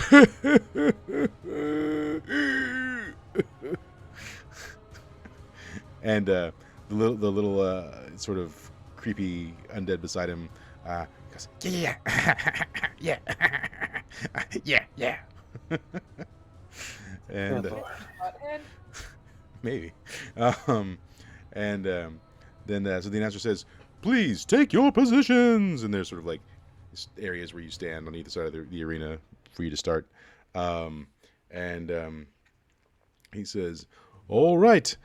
And the little sort of creepy undead beside him goes, "Yeah, yeah, yeah." And maybe. Then so the announcer says, "Please take your positions." And there's sort of like areas where you stand on either side of the arena for you to start. He says, "All right,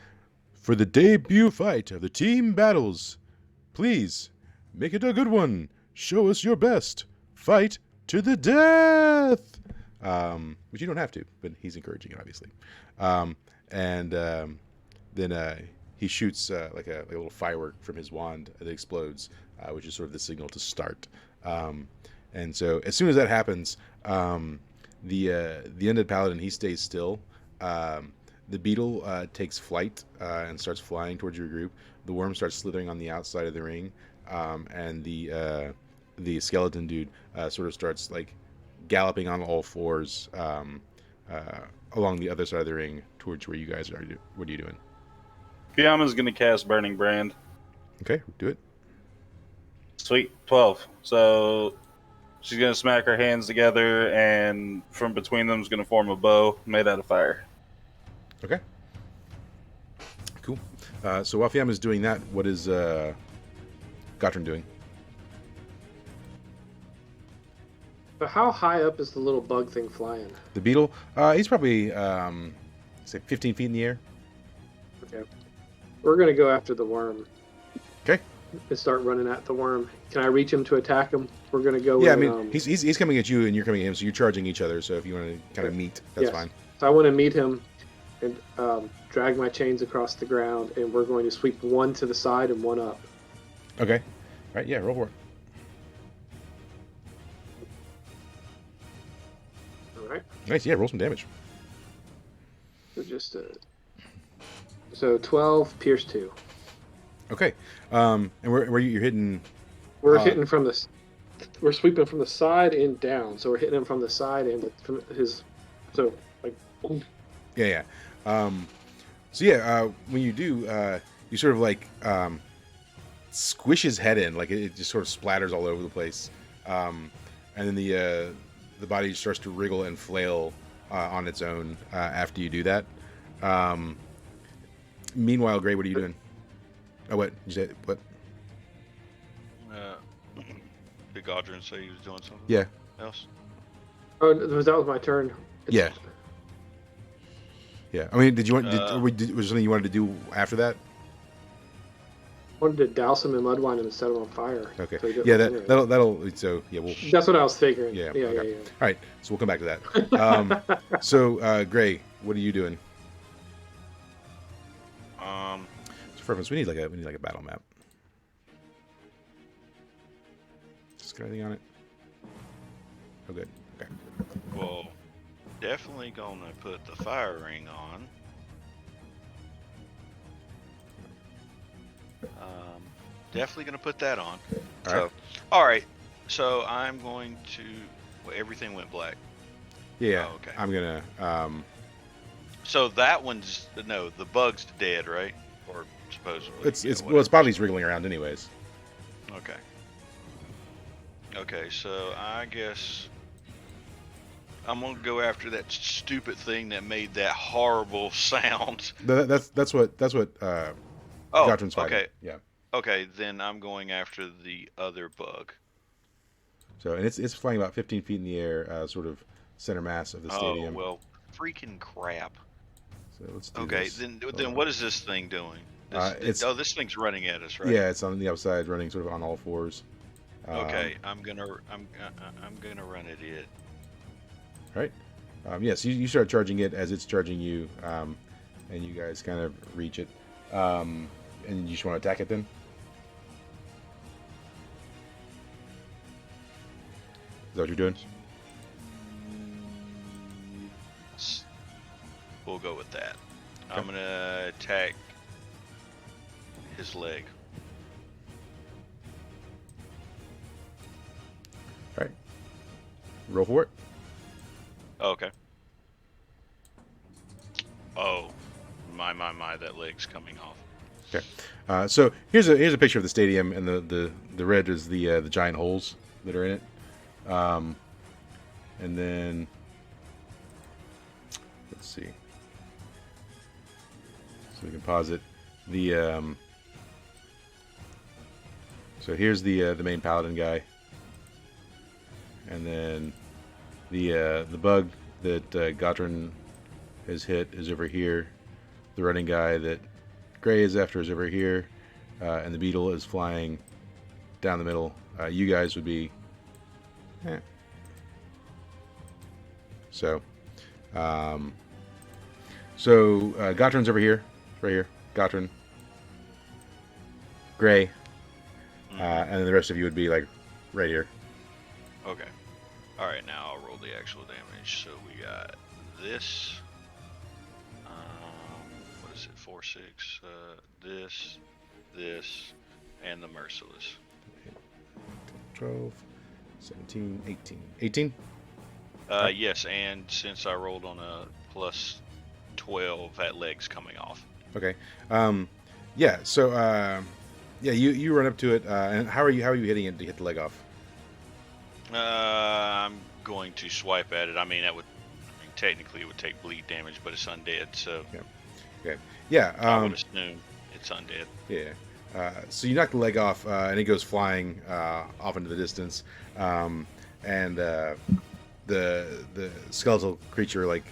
for the debut fight of the team battles, please make it a good one. Show us your best. Fight to the death." Which you don't have to, but he's encouraging it, obviously. Then he shoots like a little firework from his wand that explodes, which is sort of the signal to start. And so as soon as that happens, the undead paladin, he stays still. The beetle takes flight and starts flying towards your group. The worm starts slithering on the outside of the ring, and the skeleton dude sort of starts like galloping on all fours along the other side of the ring towards where you guys are. What are you doing?
Fiamma's gonna cast Burning Brand.
Okay, do it.
Sweet, 12. So she's gonna smack her hands together, and from between them is gonna form a bow made out of fire.
Okay. Cool. So while Fiamma's doing that, what is Gotrin doing?
But how high up is the little bug thing flying?
The beetle, he's probably say 15 feet in the air.
Okay. We're gonna go after the worm.
Okay.
And start running at the worm. Can I reach him to attack him? We're gonna go.
Yeah, I
in,
mean, he's coming at you and you're coming at him, so you're charging each other. So if you want to kind of meet, that's
yes.
fine.
So I want to meet him and drag my chains across the ground, and we're going to sweep one to the side and one up.
Okay. All right. Yeah. Roll for it.
All right.
Nice. Yeah. Roll some damage.
So just so 12 pierce 2.
Okay. And where you're hitting?
We're hitting from this. We're sweeping from the side and down. So we're hitting him from the side and from his. So like.
Yeah. So yeah, when you do, you sort of like squish his head in, like it just sort of splatters all over the place, and then the body starts to wriggle and flail on its own after you do that. Meanwhile, Gray, what are you doing? Oh, what? You said what?
Did Godrin say he was doing something?
Yeah.
Else?
Oh, that was my turn.
Yeah. Yeah. I mean, did you want? Was there something you wanted to do after that?
Wanted to douse him in mud wine and set him on fire.
Okay.
So
Yeah. That'll. So yeah. We'll.
That's what I was figuring.
Yeah.
Yeah.
Okay. All right. So we'll come back to that. So Gray, what are you doing? So for instance, we need like a battle map. Just got anything on it? Oh, good. Okay.
Well, definitely gonna put the fire ring on. Definitely gonna put that on. All right. So I'm going to. Well, everything went black.
Yeah.
Oh, okay.
I'm gonna.
So that one's no. The bug's dead, right? Or supposedly.
It's
yeah,
well, its body's wriggling around anyways.
Okay. Okay, so I guess I'm gonna go after that stupid thing that made that horrible sound.
That's what
Oh,
Gotrin's fighting.
okay.
Yeah.
Okay, then I'm going after the other bug.
So and it's flying about 15 feet in the air, sort of center mass of the stadium.
Oh well, freaking crap.
So let's do
Okay,
this.
then what is this thing doing? This thing's running at us, right?
Yeah, it's on the outside, running sort of on all fours.
Okay, I'm gonna run at it.
Right. Yes, you start charging it as it's charging you, and you guys kind of reach it. And you just want to attack it then? Is that what you're doing?
We'll go with that. Okay. I'm gonna attack his leg.
All right. Roll for it.
Okay. Oh, my! That leg's coming off.
Okay. So here's a picture of the stadium, and the red is the giant holes that are in it. And then let's see. So we can pause it. So here's the main paladin guy, and then the bug that Gotrin has hit is over here. The running guy that Gray is after is over here, and the beetle is flying down the middle. You guys would be. So Gotrin's over here, right here. Gotrin, Gray, and then the rest of you would be like right here.
Okay. All right. Now I'll roll the actual damage. So we got this. What is it? 4, 6. This, and the merciless.
12, 17, 18. 18?
Yes, and since I rolled on a plus 12, that leg's coming off.
Okay. Yeah. So you run up to it, and how are you hitting it to hit the leg off?
I'm going to swipe at it. I mean, technically it would take bleed damage, but it's undead, so.
Yeah. Okay. Yeah.
I would assume it's undead.
Yeah. So you knock the leg off, and it goes flying off into the distance. and the skeletal creature like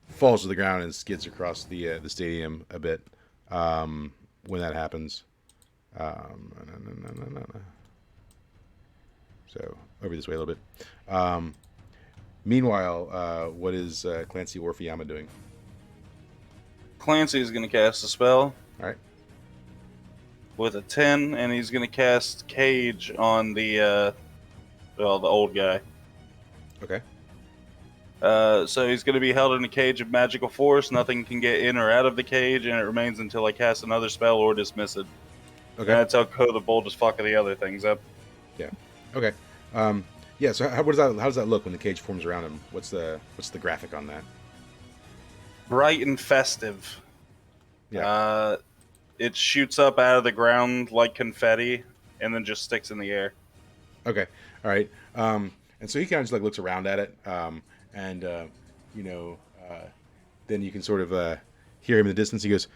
falls to the ground and skids across the stadium a bit when that happens. So over this way a little bit. Meanwhile, what is Clancy or Fiamma doing?
Clancy is going to cast a spell
All right.
with a 10, and he's going to cast Cage on the old guy.
Okay.
So he's going to be held in a cage of magical force. Nothing can get in or out of the cage, and it remains until I cast another spell or dismiss it.
Okay.
And that's how the bold as fuck of the other things up.
Yeah. Okay. Yeah. So how does that look when the cage forms around him? What's the graphic on that?
Bright and festive.
Yeah.
It shoots up out of the ground like confetti, and then just sticks in the air.
Okay. All right. And so he kind of just like looks around at it, and then you can sort of hear him in the distance. He goes,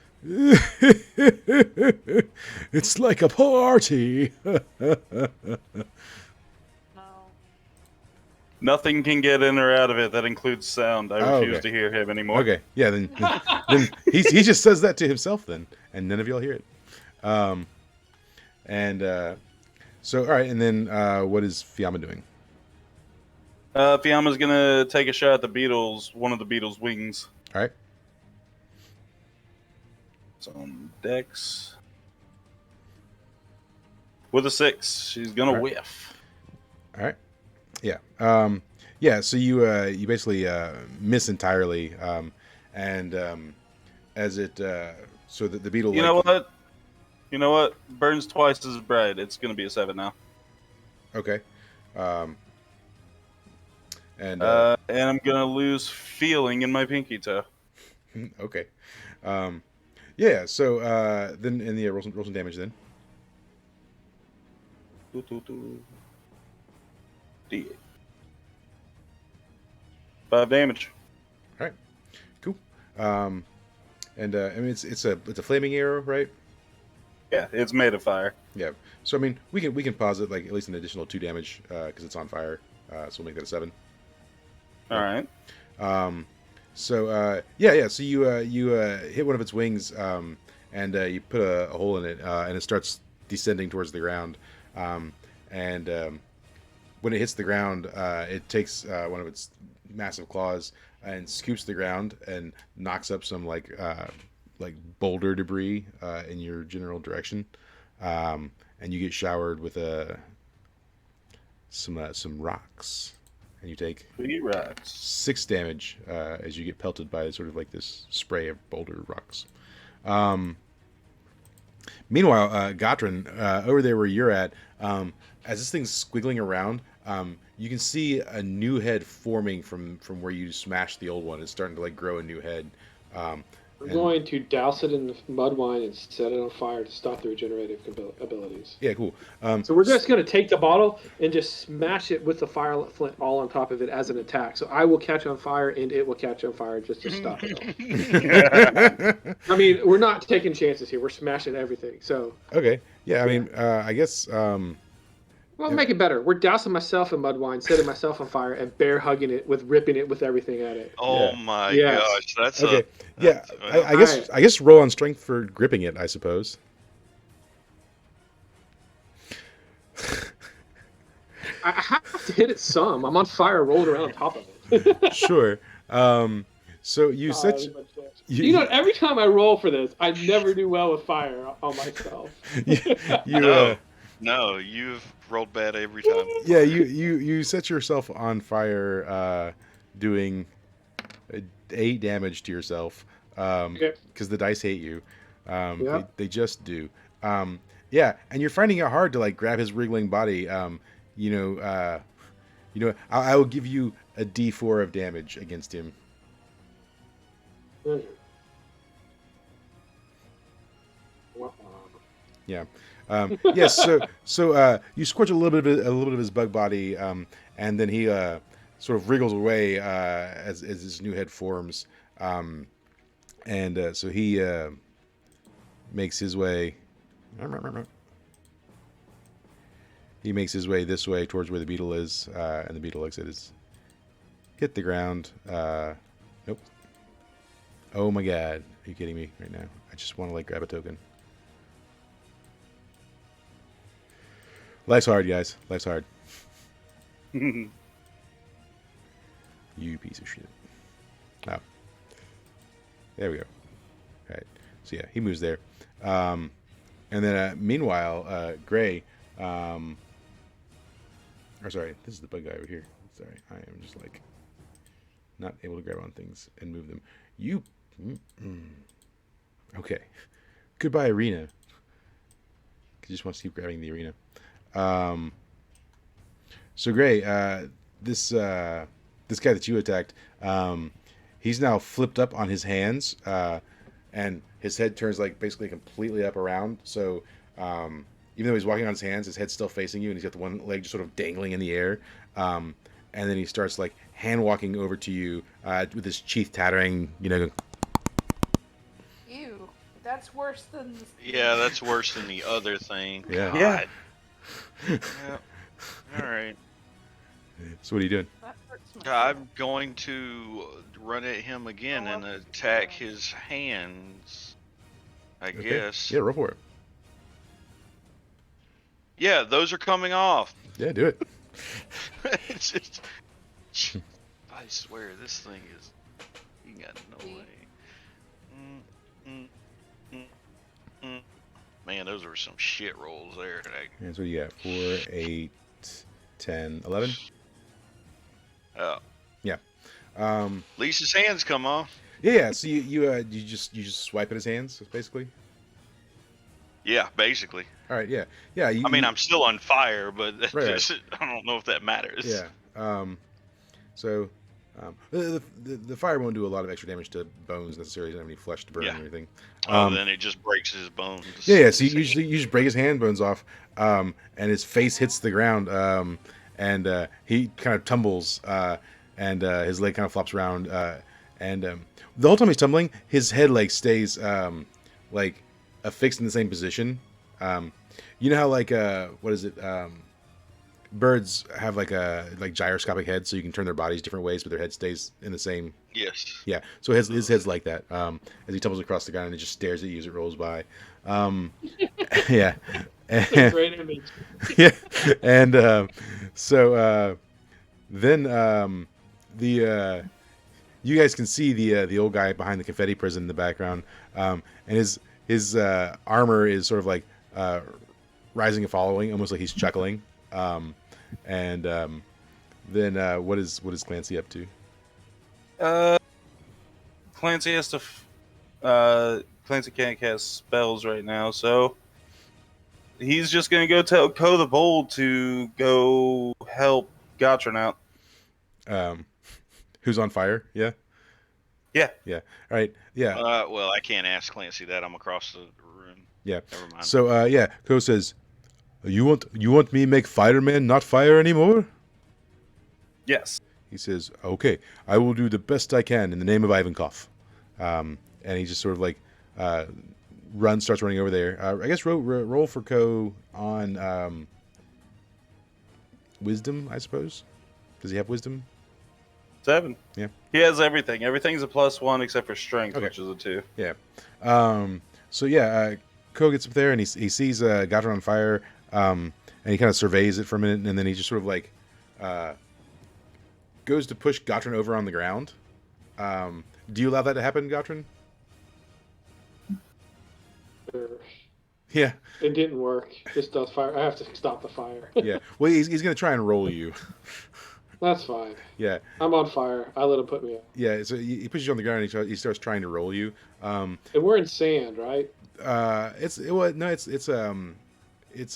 "It's like a party."
No.
Nothing can get in or out of it. That includes sound. I refuse
okay.
to hear him anymore.
Okay. Yeah. Then he just says that to himself then, and none of y'all hear it. So all right. And then what is Fiamma doing?
Fiamma's gonna take a shot at the Beatles, one of the Beatles' wings.
All right.
It's on Dex. With a 6, she's gonna
Alright.
whiff.
All right. Yeah. Yeah. So you basically miss entirely, and as it so that the beetle.
You know what? You know what? Burns twice as bright. It's gonna be a 7 now.
Okay. And
And I'm gonna lose feeling in my pinky toe.
okay. Yeah. So then in the roll some damage then.
D8. 5 damage.
All right. Cool. And I mean it's a flaming arrow, right?
Yeah, it's made of fire.
Yeah. So I mean we can pause it like at least an additional 2 damage because it's on fire. So we'll make that a 7.
All right.
So yeah. So you hit one of its wings, and you put a hole in it, and it starts descending towards the ground. And when it hits the ground, it takes one of its massive claws and scoops the ground and knocks up some like boulder debris in your general direction, and you get showered with some rocks. And you take 6 damage as you get pelted by sort of like this spray of boulder rocks. Meanwhile, Gotrin, over there where you're at, as this thing's squiggling around, you can see a new head forming from where you smashed the old one. It's starting to like grow a new head.
I'm going to douse it in mud wine and set it on fire to stop the regenerative abilities.
Yeah, cool.
So we're just going to take the bottle and just smash it with the fire flint all on top of it as an attack. So I will catch on fire and it will catch on fire just to stop it all. I mean, we're not taking chances here. We're smashing everything. So
Okay. Yeah, I mean, I guess.
Well, make it better. We're dousing myself in mud wine, setting myself on fire, and bear hugging it with ripping it with everything at it.
Oh
Yeah.
my
Yes.
gosh, that's
Okay. Yeah,
well,
I guess
Alright.
I guess roll on strength for gripping it, I suppose.
I have to hit it some. I'm on fire, rolled around on top of it.
Sure. So you set
You know, every time I roll for this, I never do well with fire on myself.
you
no, you've rolled bad every time.
yeah you set yourself on fire, doing 8 damage to yourself because the dice hate you. They just do. Yeah, and you're finding it hard to like grab his wriggling body. I will give you a D4 of damage against him. Yeah. Yes. So you scorch a little bit of his bug body, and then he sort of wriggles away as his new head forms, and so he makes his way. he makes his way this way towards where the beetle is, and the beetle looks at his hit the ground. Nope. Oh my god, are you kidding me right now? I just want to like grab a token. Life's hard, guys. Life's hard. You piece of shit. Oh. There we go. All right. So yeah, he moves there. And then meanwhile, Gray, or sorry, this is the bug guy over here. Sorry, I am just like not able to grab on things and move them. You, okay. Goodbye, arena. He just wants to keep grabbing the arena. So Gray, this guy that you attacked, he's now flipped up on his hands, and his head turns like basically completely up around. So even though he's walking on his hands, his head's still facing you, and he's got the one leg just sort of dangling in the air. And then he starts like hand walking over to you with his teeth tattering, going,
Ew, that's worse than.
Yeah, that's worse than the other thing.
Yeah.
Yeah.
Yeah. All right.
So what are you doing?
That hurts my
I'm going to run at him again and attack his hands. I
Okay.
guess.
Yeah, roll for it.
Yeah, those are coming off.
Yeah, do it.
It's just, I swear this thing is. You got no way. Man, those were some shit rolls there.
And so what do you got? 4, 8, 10, 11?
Oh.
Yeah.
At least his hands come off.
Yeah. So you just swipe at his hands basically.
Yeah, basically.
All right. Yeah. Yeah.
I mean, I'm still on fire, but that's
Right.
just, I don't know if that matters.
Yeah. So the fire won't do a lot of extra damage to bones necessarily. He doesn't have any flesh to burn
Yeah.
or anything.
Then it just breaks his bones.
Yeah. So you just break his hand bones off, and his face hits the ground, and he kind of tumbles, and his leg kind of flops around, and the whole time he's tumbling, his head like stays like affixed in the same position. You know how like what is it? Birds have like gyroscopic heads, so you can turn their bodies different ways, but their head stays in the same.
Yes.
Yeah, so his head's like that. As he tumbles across the ground and it just stares at you as it rolls by. Yeah.
It's a great image.
Yeah, and so then the you guys can see the old guy behind the confetti prison in the background, and his armor is sort of like rising and following, almost like he's chuckling. And then what is Clancy up to?
Clancy has to. Clancy can't cast spells right now, so he's just gonna go tell Ko the Bold to go help Gotron out.
Who's on fire? Yeah.
Yeah.
Yeah. All right. Yeah.
Well, I can't ask Clancy that. I'm across the room.
Yeah.
Never mind.
So yeah, Ko says, "You want me make fireman not fire anymore?"
Yes.
He says, "Okay, I will do the best I can in the name of Ivankov." And he just sort of like starts running over there. I guess roll for Ko on wisdom, I suppose. Does he have wisdom?
7.
Yeah.
He has everything. Everything's a +1 except for strength,
Okay.
which is a 2.
Yeah. So yeah, Ko gets up there and he sees Gotron on fire, and he kind of surveys it for a minute, and then he just sort of like goes to push Gotron over on the ground. Do you allow that to happen, Gotron?
Sure.
Yeah.
It didn't work. This does fire. I have to stop the fire.
Yeah. Well, he's going to try and roll you.
That's fine.
Yeah.
I'm on fire. I let him put me up.
Yeah. So he pushes you on the ground and he starts trying to roll you.
And we're in sand, right?
It's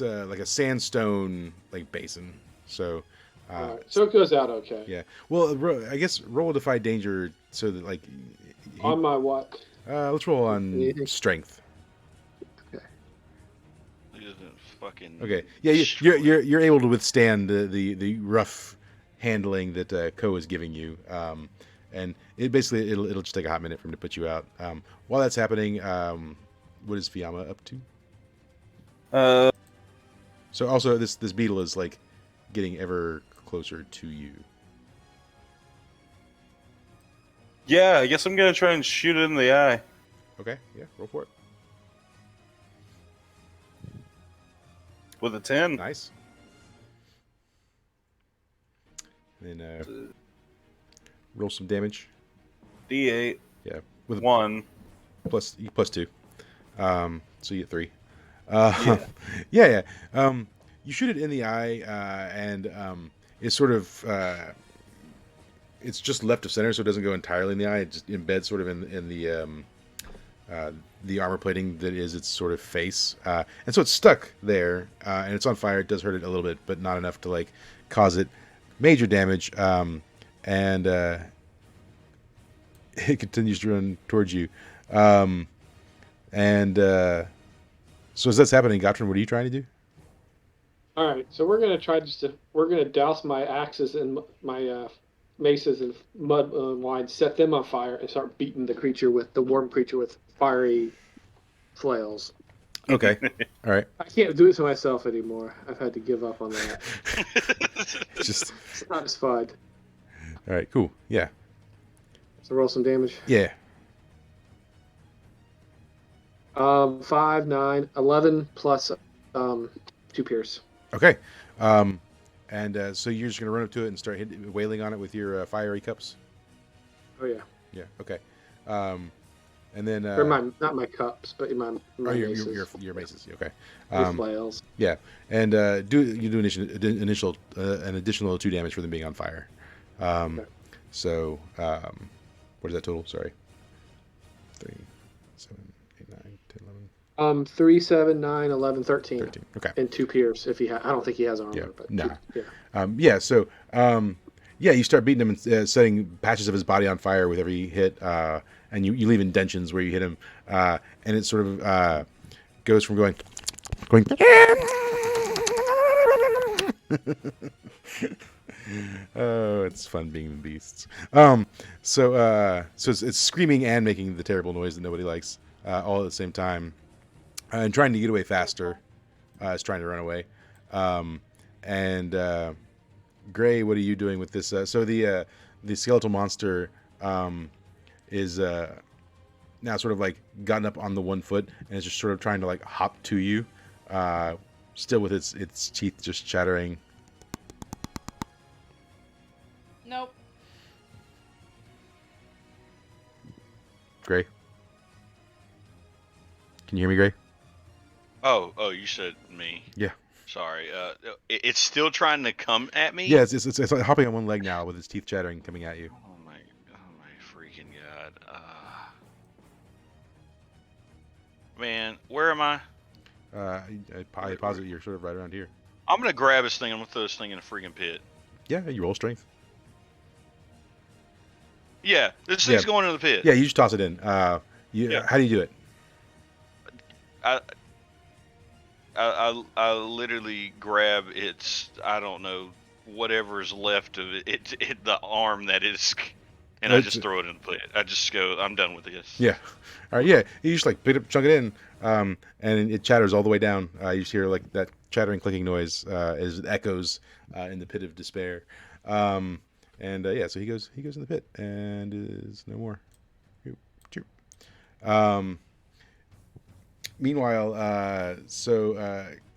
like a sandstone like basin. So.
All right. So it goes out okay.
Yeah. Well, I guess roll defy danger so that like.
On my what?
Let's roll on strength.
He doesn't fucking.
Okay. Yeah, you're able to withstand the rough handling that Ko is giving you, and it'll just take a hot minute for him to put you out. While that's happening, what is Fiamma up to? So also this beetle is like getting ever closer to you.
Yeah, I guess I'm gonna try and shoot it in the eye.
Okay, yeah, roll for it.
With a 10.
Nice. And then roll some damage.
D8.
Yeah, with
1.
plus 2. So you get 3.
Yeah.
yeah. You shoot it in the eye, and it's sort of it's just left of center, so it doesn't go entirely in the eye. It just embeds sort of in the armor plating that is its sort of face, and so it's stuck there, and it's on fire. It does hurt it a little bit, but not enough to like cause it major damage. And it continues to run towards you. So as that's happening, Gottfried, what are you trying to do?
All right, so we're gonna try we're gonna douse my axes and my maces in mud and wine, set them on fire, and start beating the worm creature with fiery flails.
Okay. All right.
I can't do it to myself anymore. I've had to give up on that.
Just
It's not as fun.
all right. Cool. Yeah.
So roll some damage.
Yeah.
5, 9, 11 plus 2 pierce.
Okay. So you're just gonna run up to it and start wailing on it with your fiery cups.
Oh yeah.
Yeah. Okay. And then
Or not my cups, but my maces.
your maces. Okay.
With flails.
Yeah. And do an additional 2 damage for them being on fire.
Okay.
So what is that total? Sorry. 3, 7, 8, 9, 10, 11.
3, 7, 9, 11, 13.
13. Okay.
And 2 pierce if he I don't think he has armor.
Yeah.
But
Nah.
yeah.
So you start beating him and setting patches of his body on fire with every hit, and you leave indentions where you hit him, and it sort of goes from going. Oh, it's fun being the beasts. So it's screaming and making the terrible noise that nobody likes, all at the same time, and trying to get away faster. It's trying to run away, and Gray, what are you doing with this? So the skeletal monster is now sort of like gotten up on the 1 foot and is just sort of trying to like hop to you, still with its teeth just chattering.
Nope.
Gray, can you hear me, Gray?
Oh, you said me.
Yeah.
Sorry. It's still trying to come at me.
Yeah, it's like hopping on one leg now with its teeth chattering, coming at you.
Oh my freaking god. Man, where am I?
I posit you're sort of right around here.
I'm gonna grab this thing. I'm gonna throw this thing in a freaking pit.
Yeah, you roll strength.
Yeah, this thing's going in the pit.
Yeah, you just toss it in. How do you do it?
I literally grab its, I don't know, whatever's left of it, the arm that is, and I just throw it in the pit. I just go, I'm done with this.
Yeah. All right. Yeah. You just like pick it up, chunk it in, and it chatters all the way down. You just hear like that chattering, clicking noise as it echoes in the pit of despair. So he goes in the pit and is no more. Meanwhile,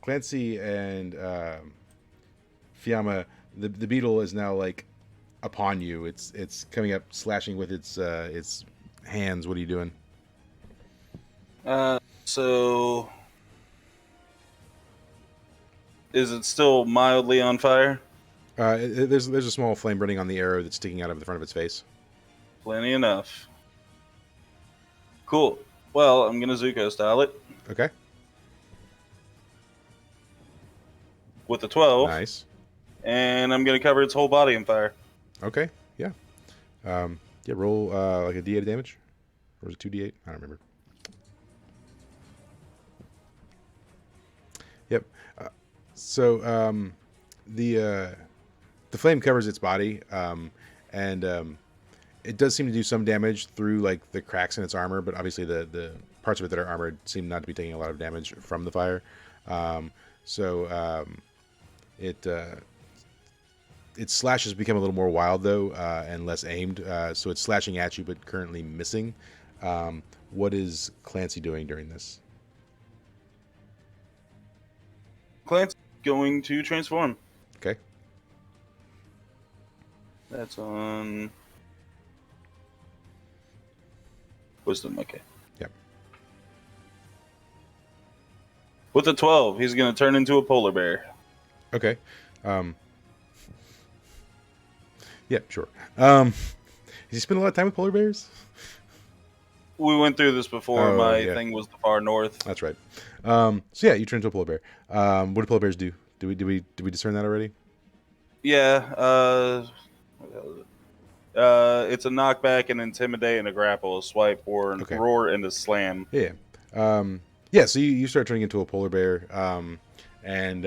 Clancy and Fiamma, the beetle is now like upon you. It's coming up, slashing with its hands. What are you doing?
So is it still mildly on fire?
There's a small flame burning on the arrow that's sticking out of the front of its face.
Plenty enough. Cool. Well, I'm gonna Zuko style it
Okay.
with the 12,
Nice.
and I'm gonna cover its whole body in fire.
Okay. Yeah. Roll like a D8 of damage, or was it 2D8? I don't remember. Yep. The flame covers its body, and it does seem to do some damage through like the cracks in its armor, but obviously the parts of it that are armored seem not to be taking a lot of damage from the fire. So its slashes become a little more wild though, and less aimed. So it's slashing at you, but currently missing. What is Clancy doing during this?
Clancy's going to transform.
Okay.
That's on wisdom. Okay.
Yep.
With a 12, he's going to turn into a polar bear.
Okay. Yeah, sure. Has he spent a lot of time with polar bears?
We went through this before.
Oh,
My
yeah.
thing was the far north.
That's right. So yeah, you turn into a polar bear. What do polar bears do? Did we discern that already?
Yeah. It's a knockback, an intimidate, and a grapple, a swipe, or a
Okay.
roar, and a slam.
Yeah. Yeah. So you start turning into a polar bear, and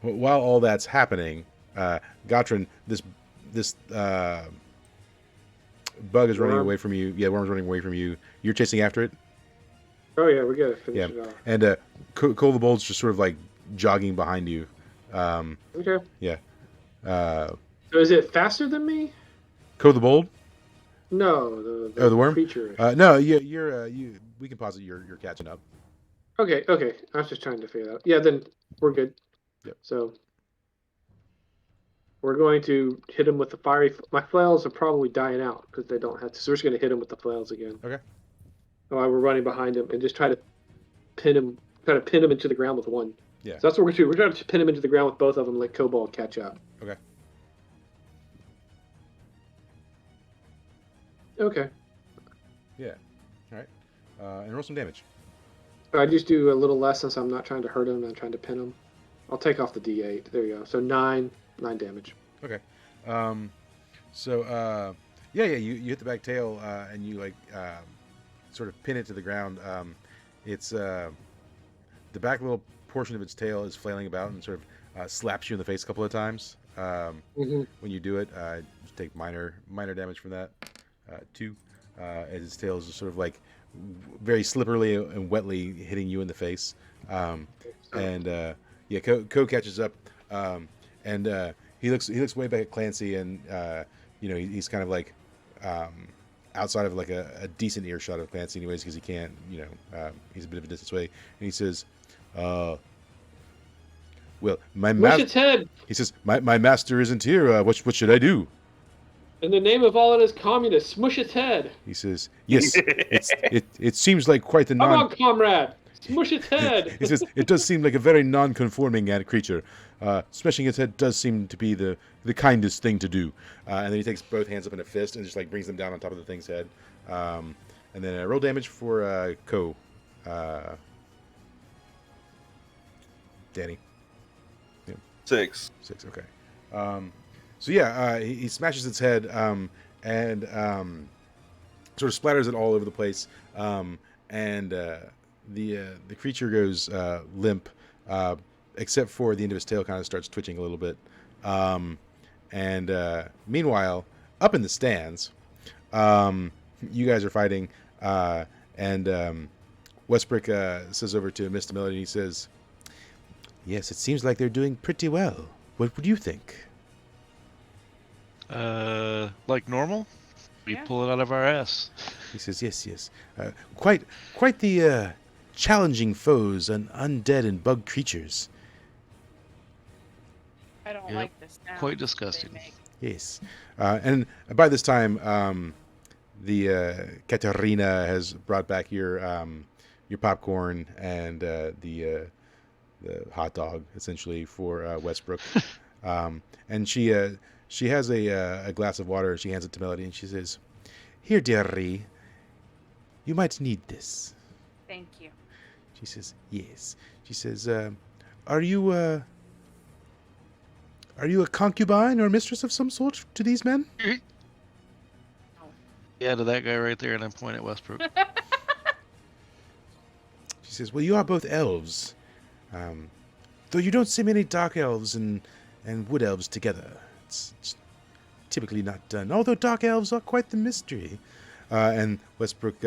while all that's happening, Gotrin, this bug is running
Worm.
away from you. Yeah, worm's running away from you. You're chasing after it.
Oh yeah, we gotta finish
Yeah,
it off.
and Cole the Bold's just sort of like jogging behind you.
Okay.
Yeah.
So is it faster than me?
Cole the Bold.
No,
Oh, the worm?
creature.
No, you're. We can posit you're catching up.
Okay. I was just trying to figure that out. Yeah, then we're good.
Yep.
So we're going to hit him with the fiery. My flails are probably dying out because they don't have to. So we're just going to hit him with the flails again.
Okay.
While we're running behind him and just try to pin him into the ground with one.
Yeah.
So that's what we're going to do. We're trying to pin him into the ground with both of them, let Kobold catch up.
Okay.
Okay.
Yeah. All right. And roll some damage.
I just do a little less since I'm not trying to hurt him. I'm trying to pin him. I'll take off the D8. There you go. So 9 damage.
Okay. So yeah, you hit the back tail and you like sort of pin it to the ground. It's the back little portion of its tail is flailing about and sort of slaps you in the face a couple of times.
Mm-hmm.
When you do it, just take minor damage from that. 2, as its tail is just sort of like very slipperily and wetly hitting you in the face. And yeah, Ko catches up, and he looks way back at Clancy, and he's kind of like outside of like a decent earshot of Clancy, anyways, because he can't, he's a bit of a distance away, and he says, "Well, my
Smush its head!
He says, "My master isn't here. What should I do?"
In the name of all that is communist, smush its head!
He says, "Yes, it seems like quite the
Come on, comrade! Smush its head!"
He says, "It does seem like a very non-conforming creature. Smashing its head does seem to be the kindest thing to do." And then he takes both hands up in a fist and just like brings them down on top of the thing's head. And then roll damage for Ko. Danny.
6.
6, okay. So yeah, he smashes its head and sort of splatters it all over the place. And the creature goes limp, except for the end of his tail kind of starts twitching a little bit. And meanwhile, up in the stands, you guys are fighting, and Westbrook says over to Mr. Melody, and he says, "Yes, it seems like they're doing pretty well. What would you think?"
Like normal? We
Yeah.
pull it out of our ass.
He says, "Yes. Quite the challenging foes and undead and bug creatures.
I don't
Yep.
like this sound
Quite
they
disgusting.
make.
Yes." And by this time, the Katerina has brought back your popcorn and the hot dog, essentially, for Westbrook. And she has a glass of water, and she hands it to Melody, and she says, "Here, dearie, you might need this."
Thank you.
She says, "Yes." She says, Are you a concubine or mistress of some sort to these men?"
Yeah, to that guy right there, and I point at Westbrook.
She says, "Well, you are both elves, though you don't see many dark elves and wood elves together. It's typically not done, although dark elves are quite the mystery." And Westbrook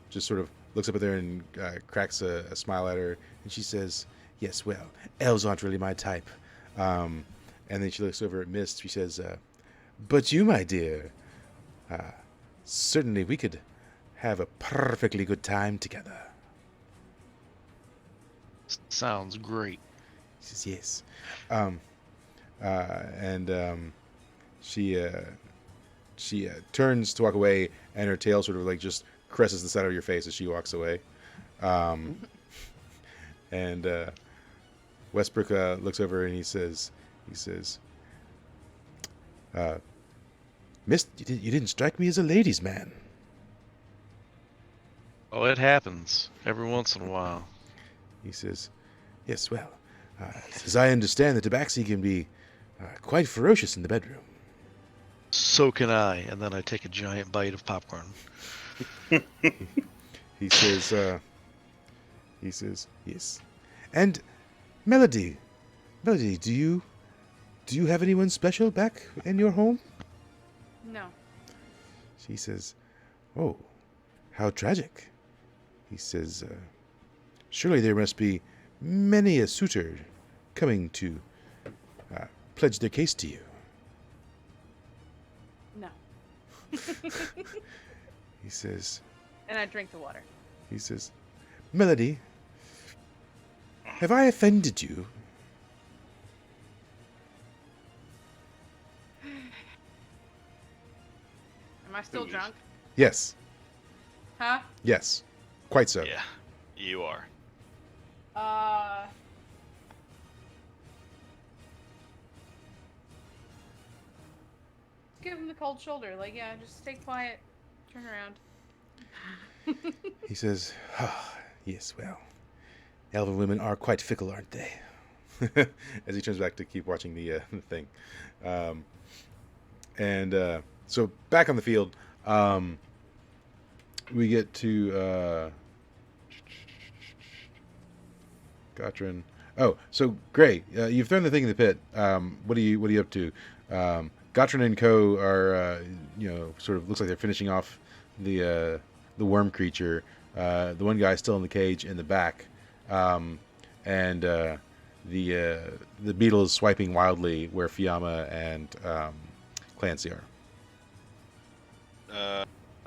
just sort of looks up at her and cracks a smile at her, and she says, "Yes, well, elves aren't really my type." And then she looks over at Mist. She says, "But you, my dear, certainly we could have a perfectly good time together."
Sounds great.
She says, "Yes." And she turns to walk away, and her tail sort of like just caresses the side of your face as she walks away. And Westbrook looks over and he says, "Miss, you didn't strike me as a ladies' man."
Oh, it happens every once in a while.
He says, "Yes, well, as I understand, the tabaxi can be quite ferocious in the bedroom."
So can I. And then I take a giant bite of popcorn.
He says, "Yes." And Melody, do you have anyone special back in your home?
No.
She says, "Oh, how tragic." He says, "Surely there must be many a suitor coming to pledge their case to you."
No.
He says,
And I drink the water.
"Melody, have I offended you?"
Am I still
Who is-
drunk?
Yes.
Huh?
Yes. Quite so.
Yeah, you are.
Give him the cold shoulder. Like, yeah, just stay quiet. Turn around.
He says, "Yes, well, elven women are quite fickle, aren't they?" As he turns back to keep watching the thing. So back on the field, we get to Gotrin. Oh, so Gray, you've thrown the thing in the pit. What are you up to? Gotrin and Co are sort of looks like they're finishing off the worm creature. The one guy's still in the cage in the back, and the beetle is swiping wildly where Fiamma and Clancy are.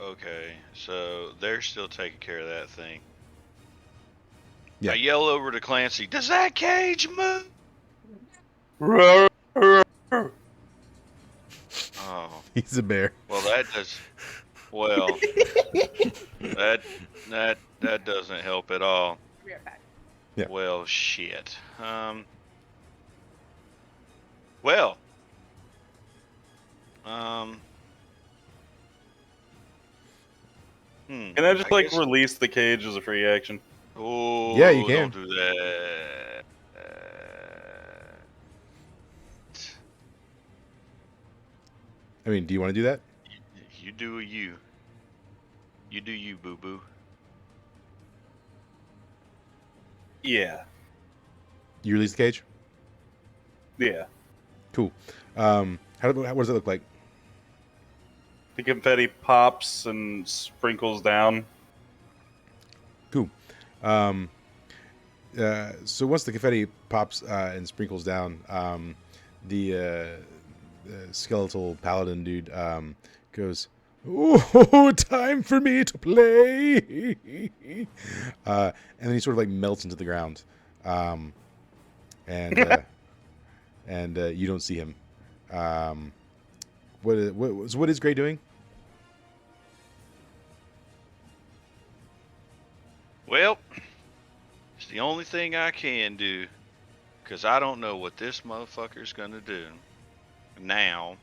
Okay, so they're still taking care of that thing.
Yeah.
I yell over to Clancy, "Does that cage move?" Oh,
He's a bear.
well, that does. Well, that doesn't help at all.
Be right back.
Yeah.
Well, shit. Well.
Can I just
guess-
release the cage as a free action?
Oh,
Yeah, you can.
Don't do that.
I mean, do you want to do that?
You do you. You do you, boo boo.
Yeah.
You release the cage?
Yeah.
Cool. What does it look like?
The confetti pops and sprinkles down.
Cool. So once the confetti pops and sprinkles down, the skeletal paladin dude goes, "Oh, time for me to play!" And then he sort of like melts into the ground, and you don't see him. What is Gray doing?
Well, it's the only thing I can do, because I don't know what this motherfucker's gonna do now.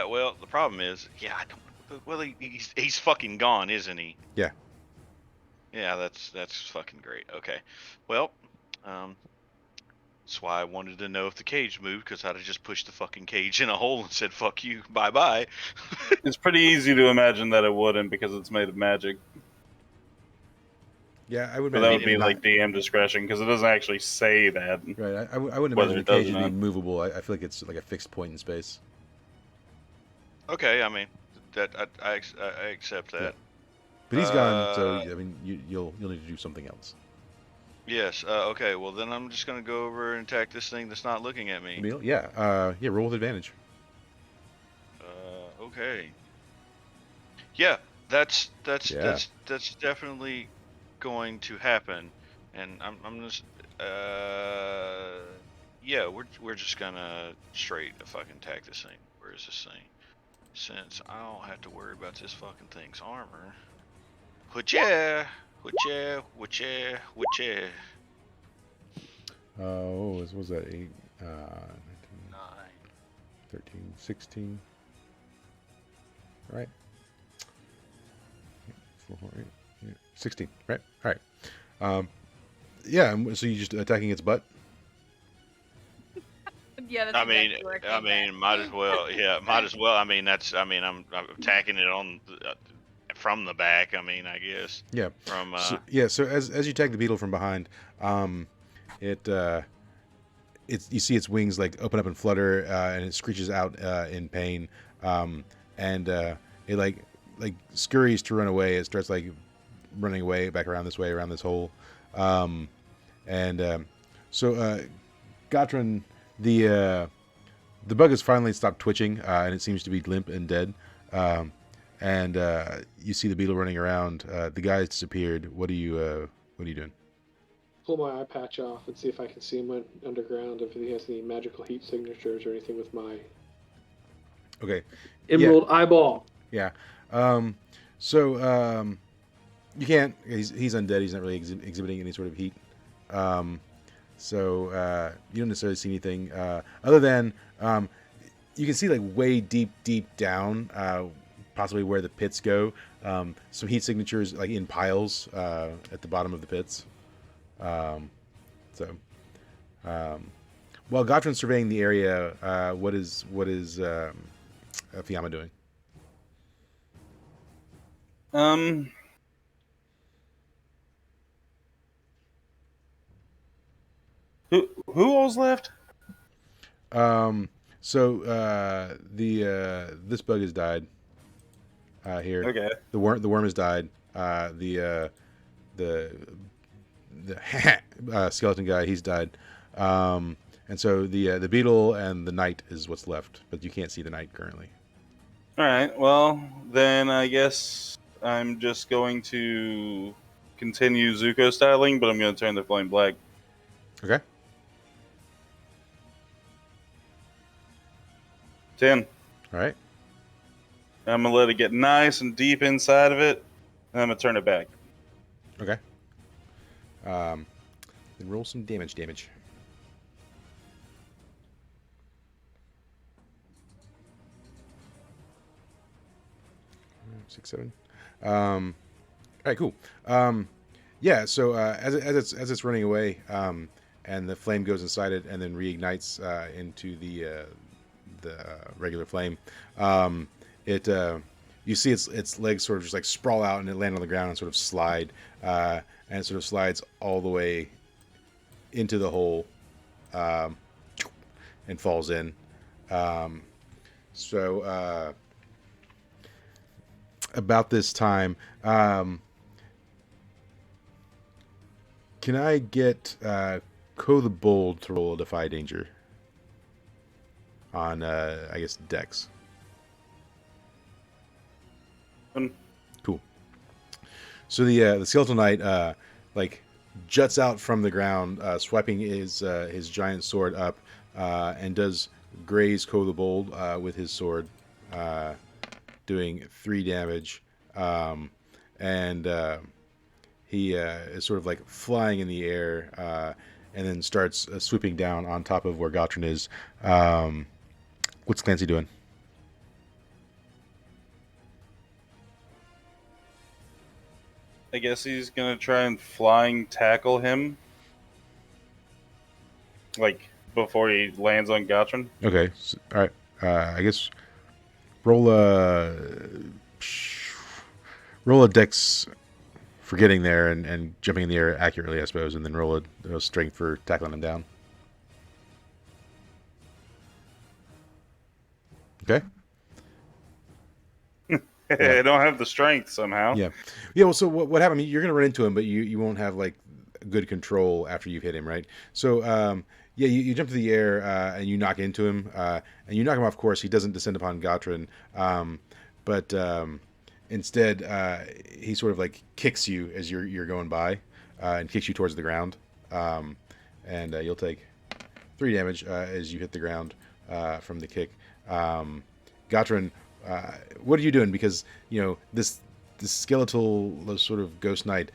Well, the problem is, yeah, I don't. Well, he's fucking gone, isn't he?
Yeah.
Yeah, that's fucking great. Okay, well, that's why I wanted to know if the cage moved, because I'd have just pushed the fucking cage in a hole and said, "Fuck you, bye bye."
It's pretty easy to imagine that it wouldn't because it's made of magic.
Yeah, I would
But that
imagine
would be
not-
like DM discretion because it doesn't actually say that.
Right, I wouldn't
whether
imagine
it does or
occasion being
not.
movable. I feel like it's like a fixed point in space.
Okay, I mean, that I accept that.
But he's gone, so
Uh,
I mean, you'll need to do something else.
Yes. Okay. Well, then I'm just gonna go over and attack this thing that's not looking at me.
Emil, yeah, yeah, roll with advantage.
Okay. Yeah, that's
Yeah.
definitely going to happen, and I'm just yeah, we're just gonna straight fucking attack this thing. Where is this thing? Since I don't have to worry about this fucking thing's armor. Whatcha?
What was that? 8, 19,
9.
13, 16. Right. 4, 8, yeah, 16. Right. All right. Yeah. So you just attacking its butt.
Yeah, that's
I mean,
exactly where it
I
came
mean,
back.
might as well. Yeah, might as well. I mean, I'm attacking it on from the back. I mean, I guess.
Yeah.
From
Yeah. So as you attack the beetle from behind, it you see its wings like open up and flutter, and it screeches out in pain, and it like scurries to run away. It starts like running away back around this way, around this hole, and so Gotran, the bug has finally stopped twitching, and it seems to be limp and dead. And you see the beetle running around. The guy's disappeared. What are you doing?
Pull my eye patch off and see if I can see him underground. If he has any magical heat signatures or anything with my
Okay.
emerald eyeball.
Yeah. So you can't. He's undead. He's not really exhibiting any sort of heat. So you don't necessarily see anything other than you can see like way deep down, possibly where the pits go. Some heat signatures like in piles at the bottom of the pits. While Gotran's surveying the area, what is Fiamma doing?
Who all's left?
So this bug has died. Here.
Okay.
The worm has died. The skeleton guy, he's died. And so the beetle and the knight is what's left, but you can't see the knight currently.
All right. Well, then I guess I'm just going to continue Zuko styling, but I'm going to turn the flame black.
Okay.
10.
All right.
I'm going to let it get nice and deep inside of it, and I'm going to turn it back.
Okay. Then roll some damage. 6, 7. All right, cool. Yeah. So as it's running away, and the flame goes inside it, and then reignites into the regular flame. You see its legs sort of just like sprawl out, and it land on the ground and sort of slide, and it sort of slides all the way into the hole, and falls in. So about this time, can I get Ko the Bold to roll a Defy Danger on, I guess, Dex? Cool. So the skeletal knight like juts out from the ground, swiping his giant sword up, and does graze Ko the Bold with his sword, doing 3 damage, and he is sort of like flying in the air, and then starts swooping down on top of where Gotran is. What's Clancy doing?
I guess he's going to try and flying tackle him, like, before he lands on Gotran.
Okay. So, all right. I guess roll a Dex for getting there and jumping in the air accurately, I suppose, and then roll a strength for tackling him down. Okay.
I don't have the strength somehow.
Yeah. Yeah. Well, so what happened? You're gonna run into him, but you won't have like good control after you've hit him, right? So yeah, you jump to the air and you knock into him, and you knock him off course. He doesn't descend upon Gotrin, but instead he sort of like kicks you as you're going by, and kicks you towards the ground, and you'll take 3 damage as you hit the ground from the kick. Gotrin, what are you doing? Because this skeletal sort of ghost knight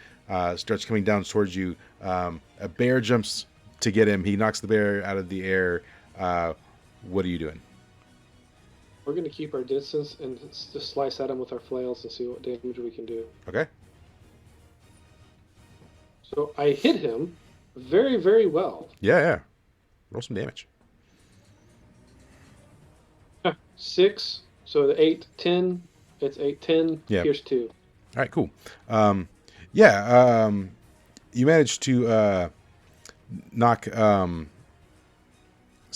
starts coming down towards you. A bear jumps to get him. He knocks the bear out of the air. What are you doing?
We're going to keep our distance and just slice at him with our flails and see what damage we can do.
Okay.
So I hit him very, very well.
Yeah. Roll some damage.
6, so the 8, 10. It's 8, 10,
Yeah.
pierce 2.
All right, cool. You managed to knock some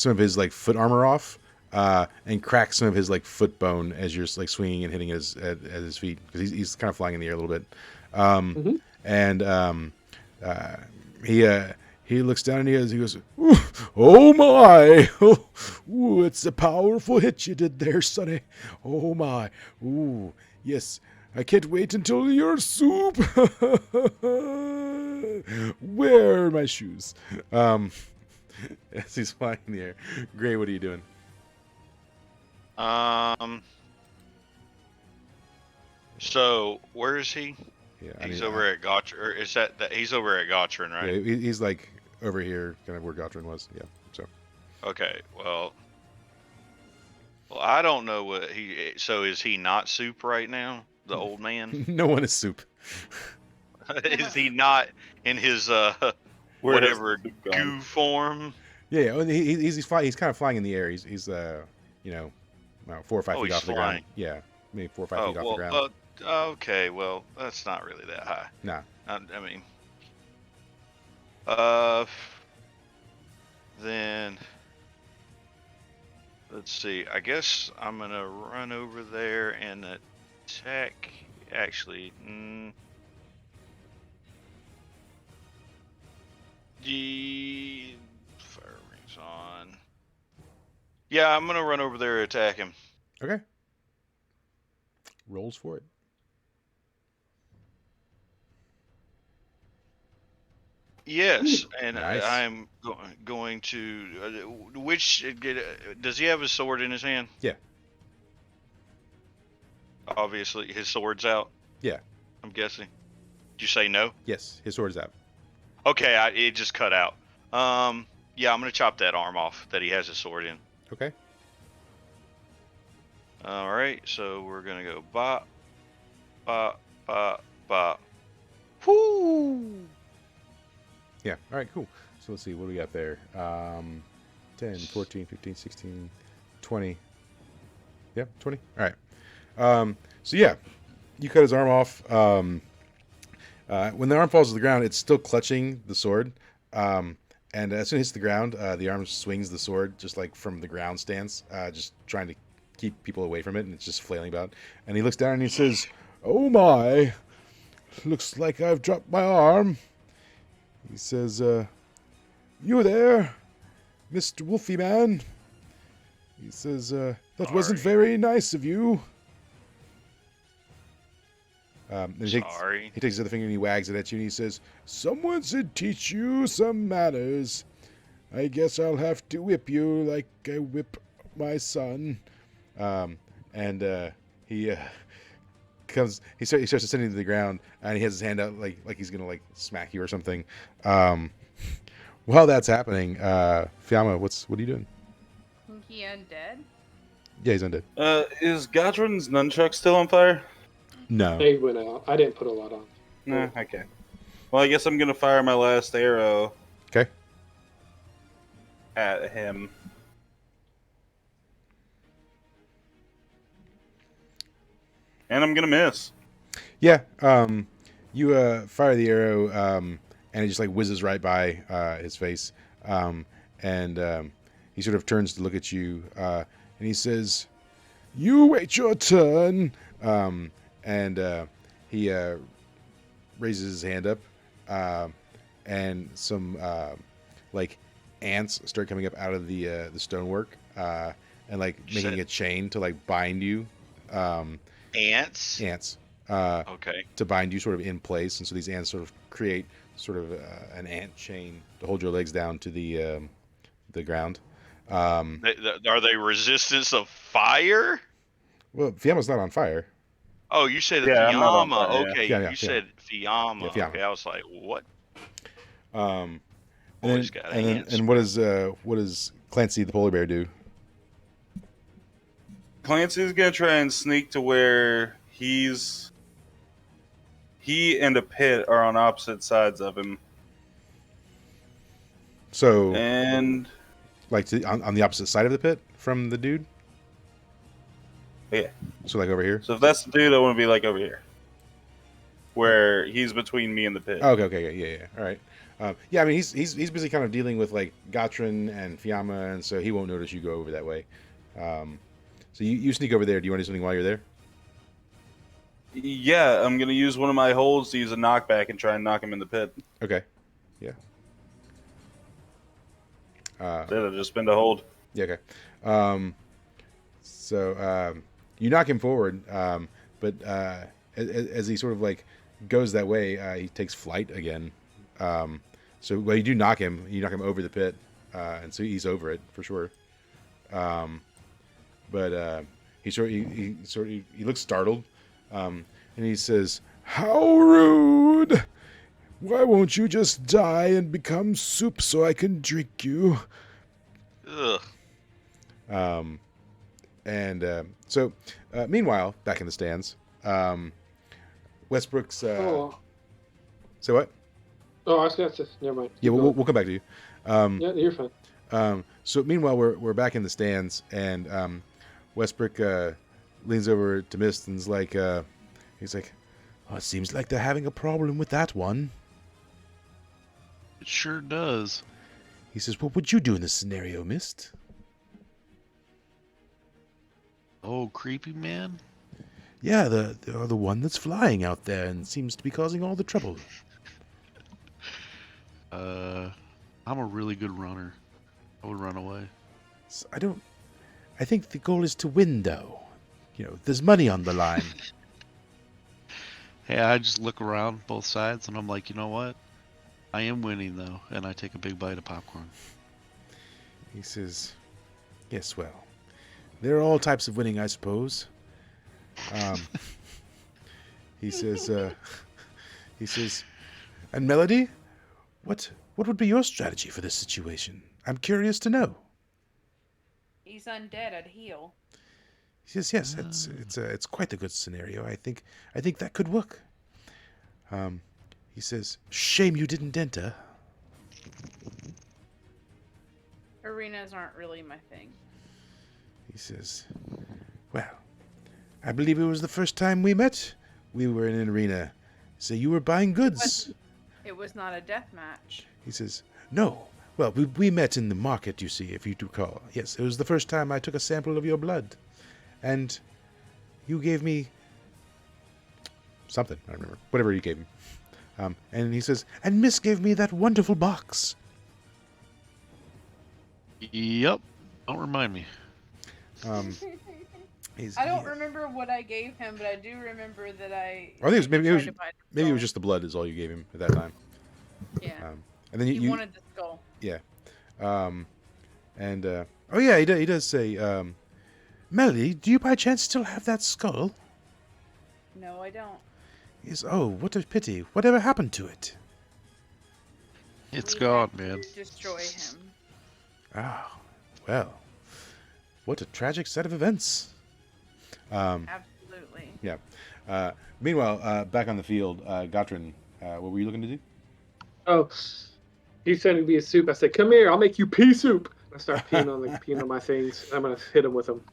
of his like foot armor off, and crack some of his like foot bone as you're like swinging and hitting at his feet, because he's kind of flying in the air a little bit. And he looks down and he goes, "Oh my! Ooh, it's a powerful hit you did there, Sonny. Oh my! Ooh, yes. I can't wait until your soup. Where are my shoes?" As he's flying in the air. Gray, what are you doing?
So where is he?
Yeah,
He's over at Gotcha, or is that he's over at Gotcha, right?
Yeah, he's like over here, kind of where Gotrin was. Yeah. So.
Okay. Well, I don't know what he. So is he not soup right now? The old man?
No one is soup.
Is he not in his whatever goo form?
Yeah. He's flying. He's kind of flying in the air. He's 4 or 5 feet off the ground. Yeah, maybe 4 or 5 feet off the ground.
Okay, well, that's not really that high.
Nah.
I mean, then let's see. I guess I'm gonna run over there and attack. Actually, the fire rings on. Yeah, I'm gonna run over there and attack him.
Okay. Rolls for it.
Yes, and
Nice.
I'm going to. Which does he have his sword in his hand?
Yeah.
Obviously, his sword's out.
Yeah.
I'm guessing. Did you say no?
Yes, his sword's out.
Okay, it just cut out. Yeah, I'm gonna chop that arm off that he has his sword in.
Okay.
All right, so we're gonna go bop, bop, bop, bop. Whoo!
Yeah. All right, cool. So let's see. What do we got there? 10, 14, 15, 16, 20. Yeah, 20. All right. So yeah, you cut his arm off. When the arm falls to the ground, it's still clutching the sword. And as soon as it hits the ground, the arm swings the sword just like from the ground stance, just trying to keep people away from it, and it's just flailing about. And he looks down and he says, "Oh my, looks like I've dropped my arm." He says, "You there, Mr. Wolfie Man?" He says, "That wasn't very nice of you." And he takes his other finger and he wags it at you and he says, "Someone should teach you some manners. I guess I'll have to whip you like I whip my son." He starts descending to the ground, and he has his hand out like he's gonna like smack you or something. While that's happening, Fiamma, what are you doing?
He undead?
Yeah, he's undead.
Is Godrin's nunchuck still on fire?
No.
They went out. I didn't put a lot on.
No. Okay. Well, I guess I'm gonna fire my last arrow.
Okay.
At him. And I'm gonna miss.
Yeah. You fire the arrow, and it just like whizzes right by his face, and he sort of turns to look at you, and he says, "You wait your turn," and he raises his hand up, and some like ants start coming up out of the stonework, and like making a chain to like bind you.
Ants.
Ants.
Okay.
To bind you sort of in place, and so these ants sort of create sort of an ant chain to hold your legs down to the ground.
Are they resistance of fire?
Well, Fiamma's not on fire.
Oh, you said
Yeah, I'm not on
Fiamma.
fire, yeah.
Okay,
Yeah,
you said Fiamma.
Yeah, Fiamma.
Okay, I was like, what?
And
Boy's
then,
got
and, then,
ants.
and what does Clancy the polar bear do?
Clancy's gonna try and sneak to where he and a pit are on opposite sides of him,
So,
and
like on the opposite side of the pit from the dude.
yeah.
So, like over here.
So if that's the dude, I want to be like over here, where he's between me and the pit.
Oh, okay, yeah. All right. Yeah, I mean he's busy kind of dealing with like Gatrin and Fiamma, and so he won't notice you go over that way. So you sneak over there. Do you want to do something while you're there?
Yeah, I'm gonna use one of my holds to use a knockback and try and knock him in the pit.
Okay. Yeah.
Instead of just spend a hold.
Yeah. Okay. So you knock him forward, but as he sort of like goes that way, he takes flight again. So well, you knock him over the pit, and so he's over it for sure. But he looks startled, and he says, "How rude! Why won't you just die and become soup so I can drink you?"
Ugh.
So meanwhile, back in the stands, Westbrook's.
Oh.
So what?
Oh, I was gonna say, never mind.
Yeah,
Keep
we'll
going.
come back to you.
Yeah, you're fine.
So meanwhile, we're back in the stands, and Westbrook leans over to Mist and's like, he's like, "Oh, it seems like they're having a problem with that one."
It sure does.
He says, "What would you do in this scenario, Mist?"
Oh, creepy man.
Yeah, the one that's flying out there and seems to be causing all the trouble.
I'm a really good runner. I would run away.
So I think the goal is to win, though. You know, there's money on the line.
Hey, I just look around both sides and I'm like, you know what? I am winning though, and I take a big bite of popcorn.
He says, "Yes, well, there are all types of winning, I suppose." He says, "And Melody, what would be your strategy for this situation? I'm curious to know."
He's undead. I'd heal.
He says, "Yes, it's quite a good scenario. I think that could work." He says, "Shame you didn't enter."
Arenas aren't really my thing.
He says, "Well, I believe it was the first time we met. We were in an arena, so you were buying goods."
It was not a death match.
He says, "No. Well, we met in the market, you see, if you do recall. Yes, it was the first time I took a sample of your blood. And you gave me something. I don't remember. Whatever you gave him." And he says, "And Miss gave me that wonderful box."
Yep. Don't remind me.
I don't remember what I gave him, but I do remember that I.
I think it was maybe
tried to buy the
it was
skull.
just the blood is all you gave him at that time.
Yeah.
And then
He
you
wanted the skull.
yeah, oh yeah, he does say, "Melody, do you by chance still have that skull?"
No, I don't.
Yes. "Oh, what a pity. Whatever happened to it?"
It's
We
gone,
had to
man.
Destroy him.
Ah, well, what a tragic set of events.
Absolutely.
Yeah. Meanwhile, back on the field, Gatrin, what were you looking to do?
Oh, he said it'd be a soup. I said, "Come here, I'll make you pea soup." I start peeing on my things. I'm gonna hit him with them.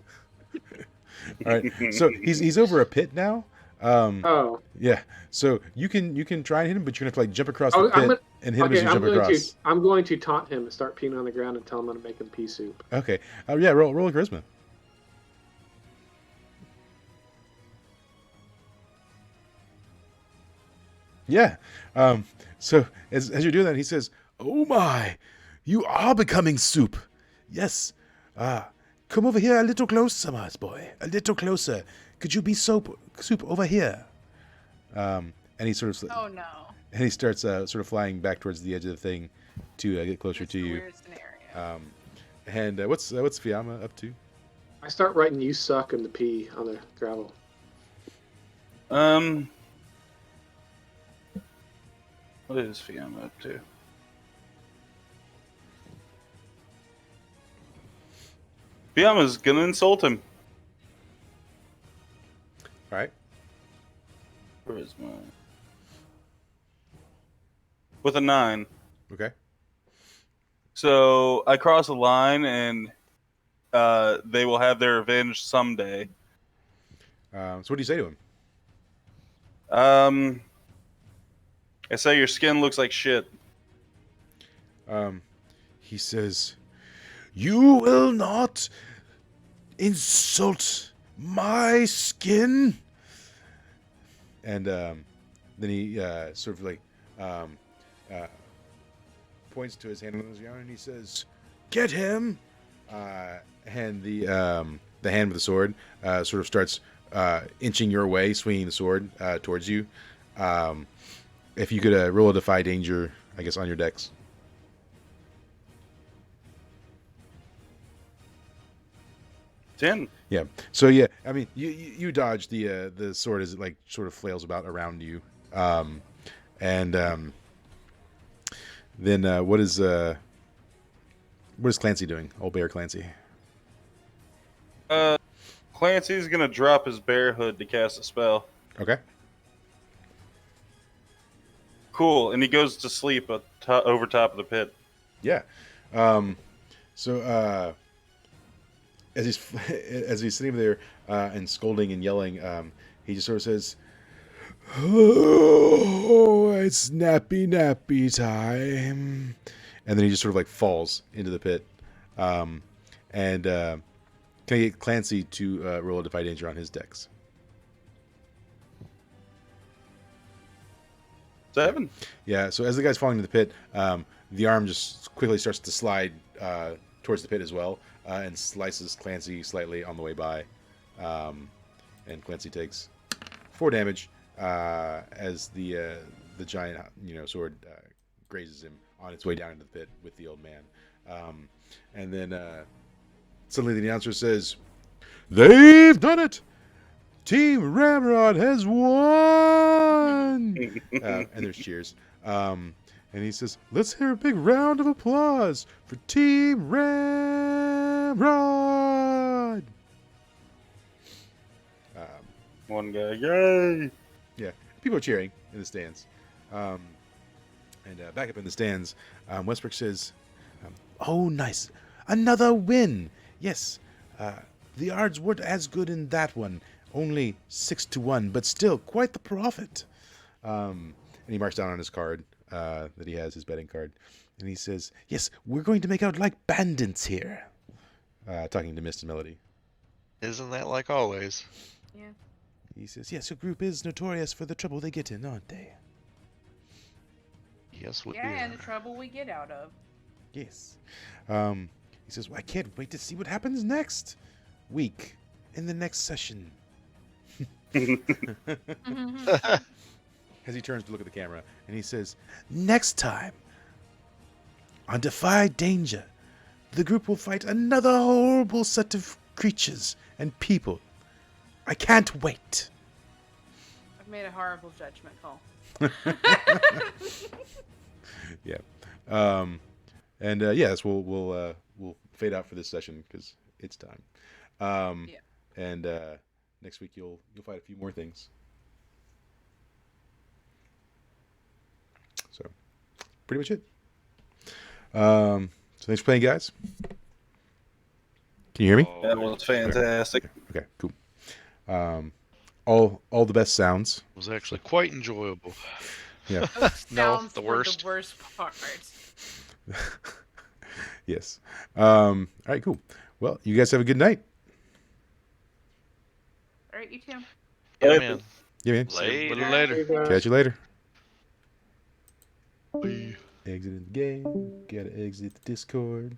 All right. So he's over a pit now,
Oh,
Yeah. So you can try and hit him, but you're gonna have to like jump across the
oh, I'm
pit
gonna.
and hit him as
Okay,
you jump across.
I'm going to taunt him and start peeing on the ground and tell him I'm gonna make him pea soup.
Okay. Yeah. Roll a charisma. Yeah. So as you're doing that, he says, "Oh my, you are becoming soup. Yes. Come over here a little closer, my boy. A little closer. Could you be soup over here?" And he sort of
Oh no.
and he starts sort of flying back towards the edge of the thing to get closer
It's
to
the
you.
weird scenario.
And what's Fiamma up to?
I start writing "you suck" in the pee on the gravel.
What is Fiamma up to? Fiamma's gonna insult him.
All right.
Charisma. With a 9.
Okay.
So I cross a line, and they will have their revenge someday.
So what do you say to him?
I say your skin looks like shit.
He says, "You will not insult my skin." And then he sort of like points to his hand on his arm and he says, "Get him!" And the hand with the sword sort of starts inching your way, swinging the sword towards you. If you could roll a defy danger, I guess, on your decks.
10.
Yeah. So yeah, I mean, you dodge the sword as it like sort of flails about around you, and then what is Clancy doing? Old Bear Clancy.
Clancy's gonna drop his bear hood to cast a spell.
Okay.
Cool, and he goes to sleep over top of the pit.
Yeah. So as he's sitting there and scolding and yelling, he just sort of says, "Oh, it's nappy time," and then he just sort of like falls into the pit. And can I get Clancy to roll a defy danger on his decks?
7.
Yeah. So as the guy's falling into the pit, the arm just quickly starts to slide towards the pit as well, and slices Clancy slightly on the way by. And Clancy takes 4 damage as the giant sword grazes him on its way down into the pit with the old man. And then suddenly the announcer says, "They've done it! Team Ramrod has won!" And there's cheers. And he says, "Let's hear a big round of applause for Team Ramrod!"
One guy, yay!
Yeah, people are cheering in the stands. And back up in the stands, Westbrook says, "Oh, nice. Another win. Yes, the odds weren't as good in that one. Only 6-1, but still quite the profit." And he marks down on his card that he has, his betting card. And he says, "Yes, we're going to make out like bandits here." Talking to Mist and Melody.
Isn't that like always?
Yeah.
He says, "Yes, your group is notorious for the trouble they get in, aren't they?"
Yes, we
Yeah, and the
are.
trouble we get out of.
Yes. He says, "Well, I can't wait to see what happens next week in the next session." As he turns to look at the camera, and he says, "Next time, on Defy Danger, the group will fight another horrible set of creatures and people. I can't wait."
I've made a horrible judgment call.
Yeah. And yes, we'll fade out for this session because it's time.
Yeah.
And next week you'll fight a few more things. So pretty much it. So thanks for playing, guys. Can you hear me?
That was fantastic.
Okay, cool. all the best sounds.
It was actually quite enjoyable.
Yeah.
No,
Sounds
the
were
worst.
the worst part.
Yes. All right. Cool. Well, you guys have a good night.
All right, you too.
Yeah,
Yep.
man.
Yeah, man.
See you a little
Later.
later.
Catch you later.
Bye.
Exiting the game. Gotta exit the Discord.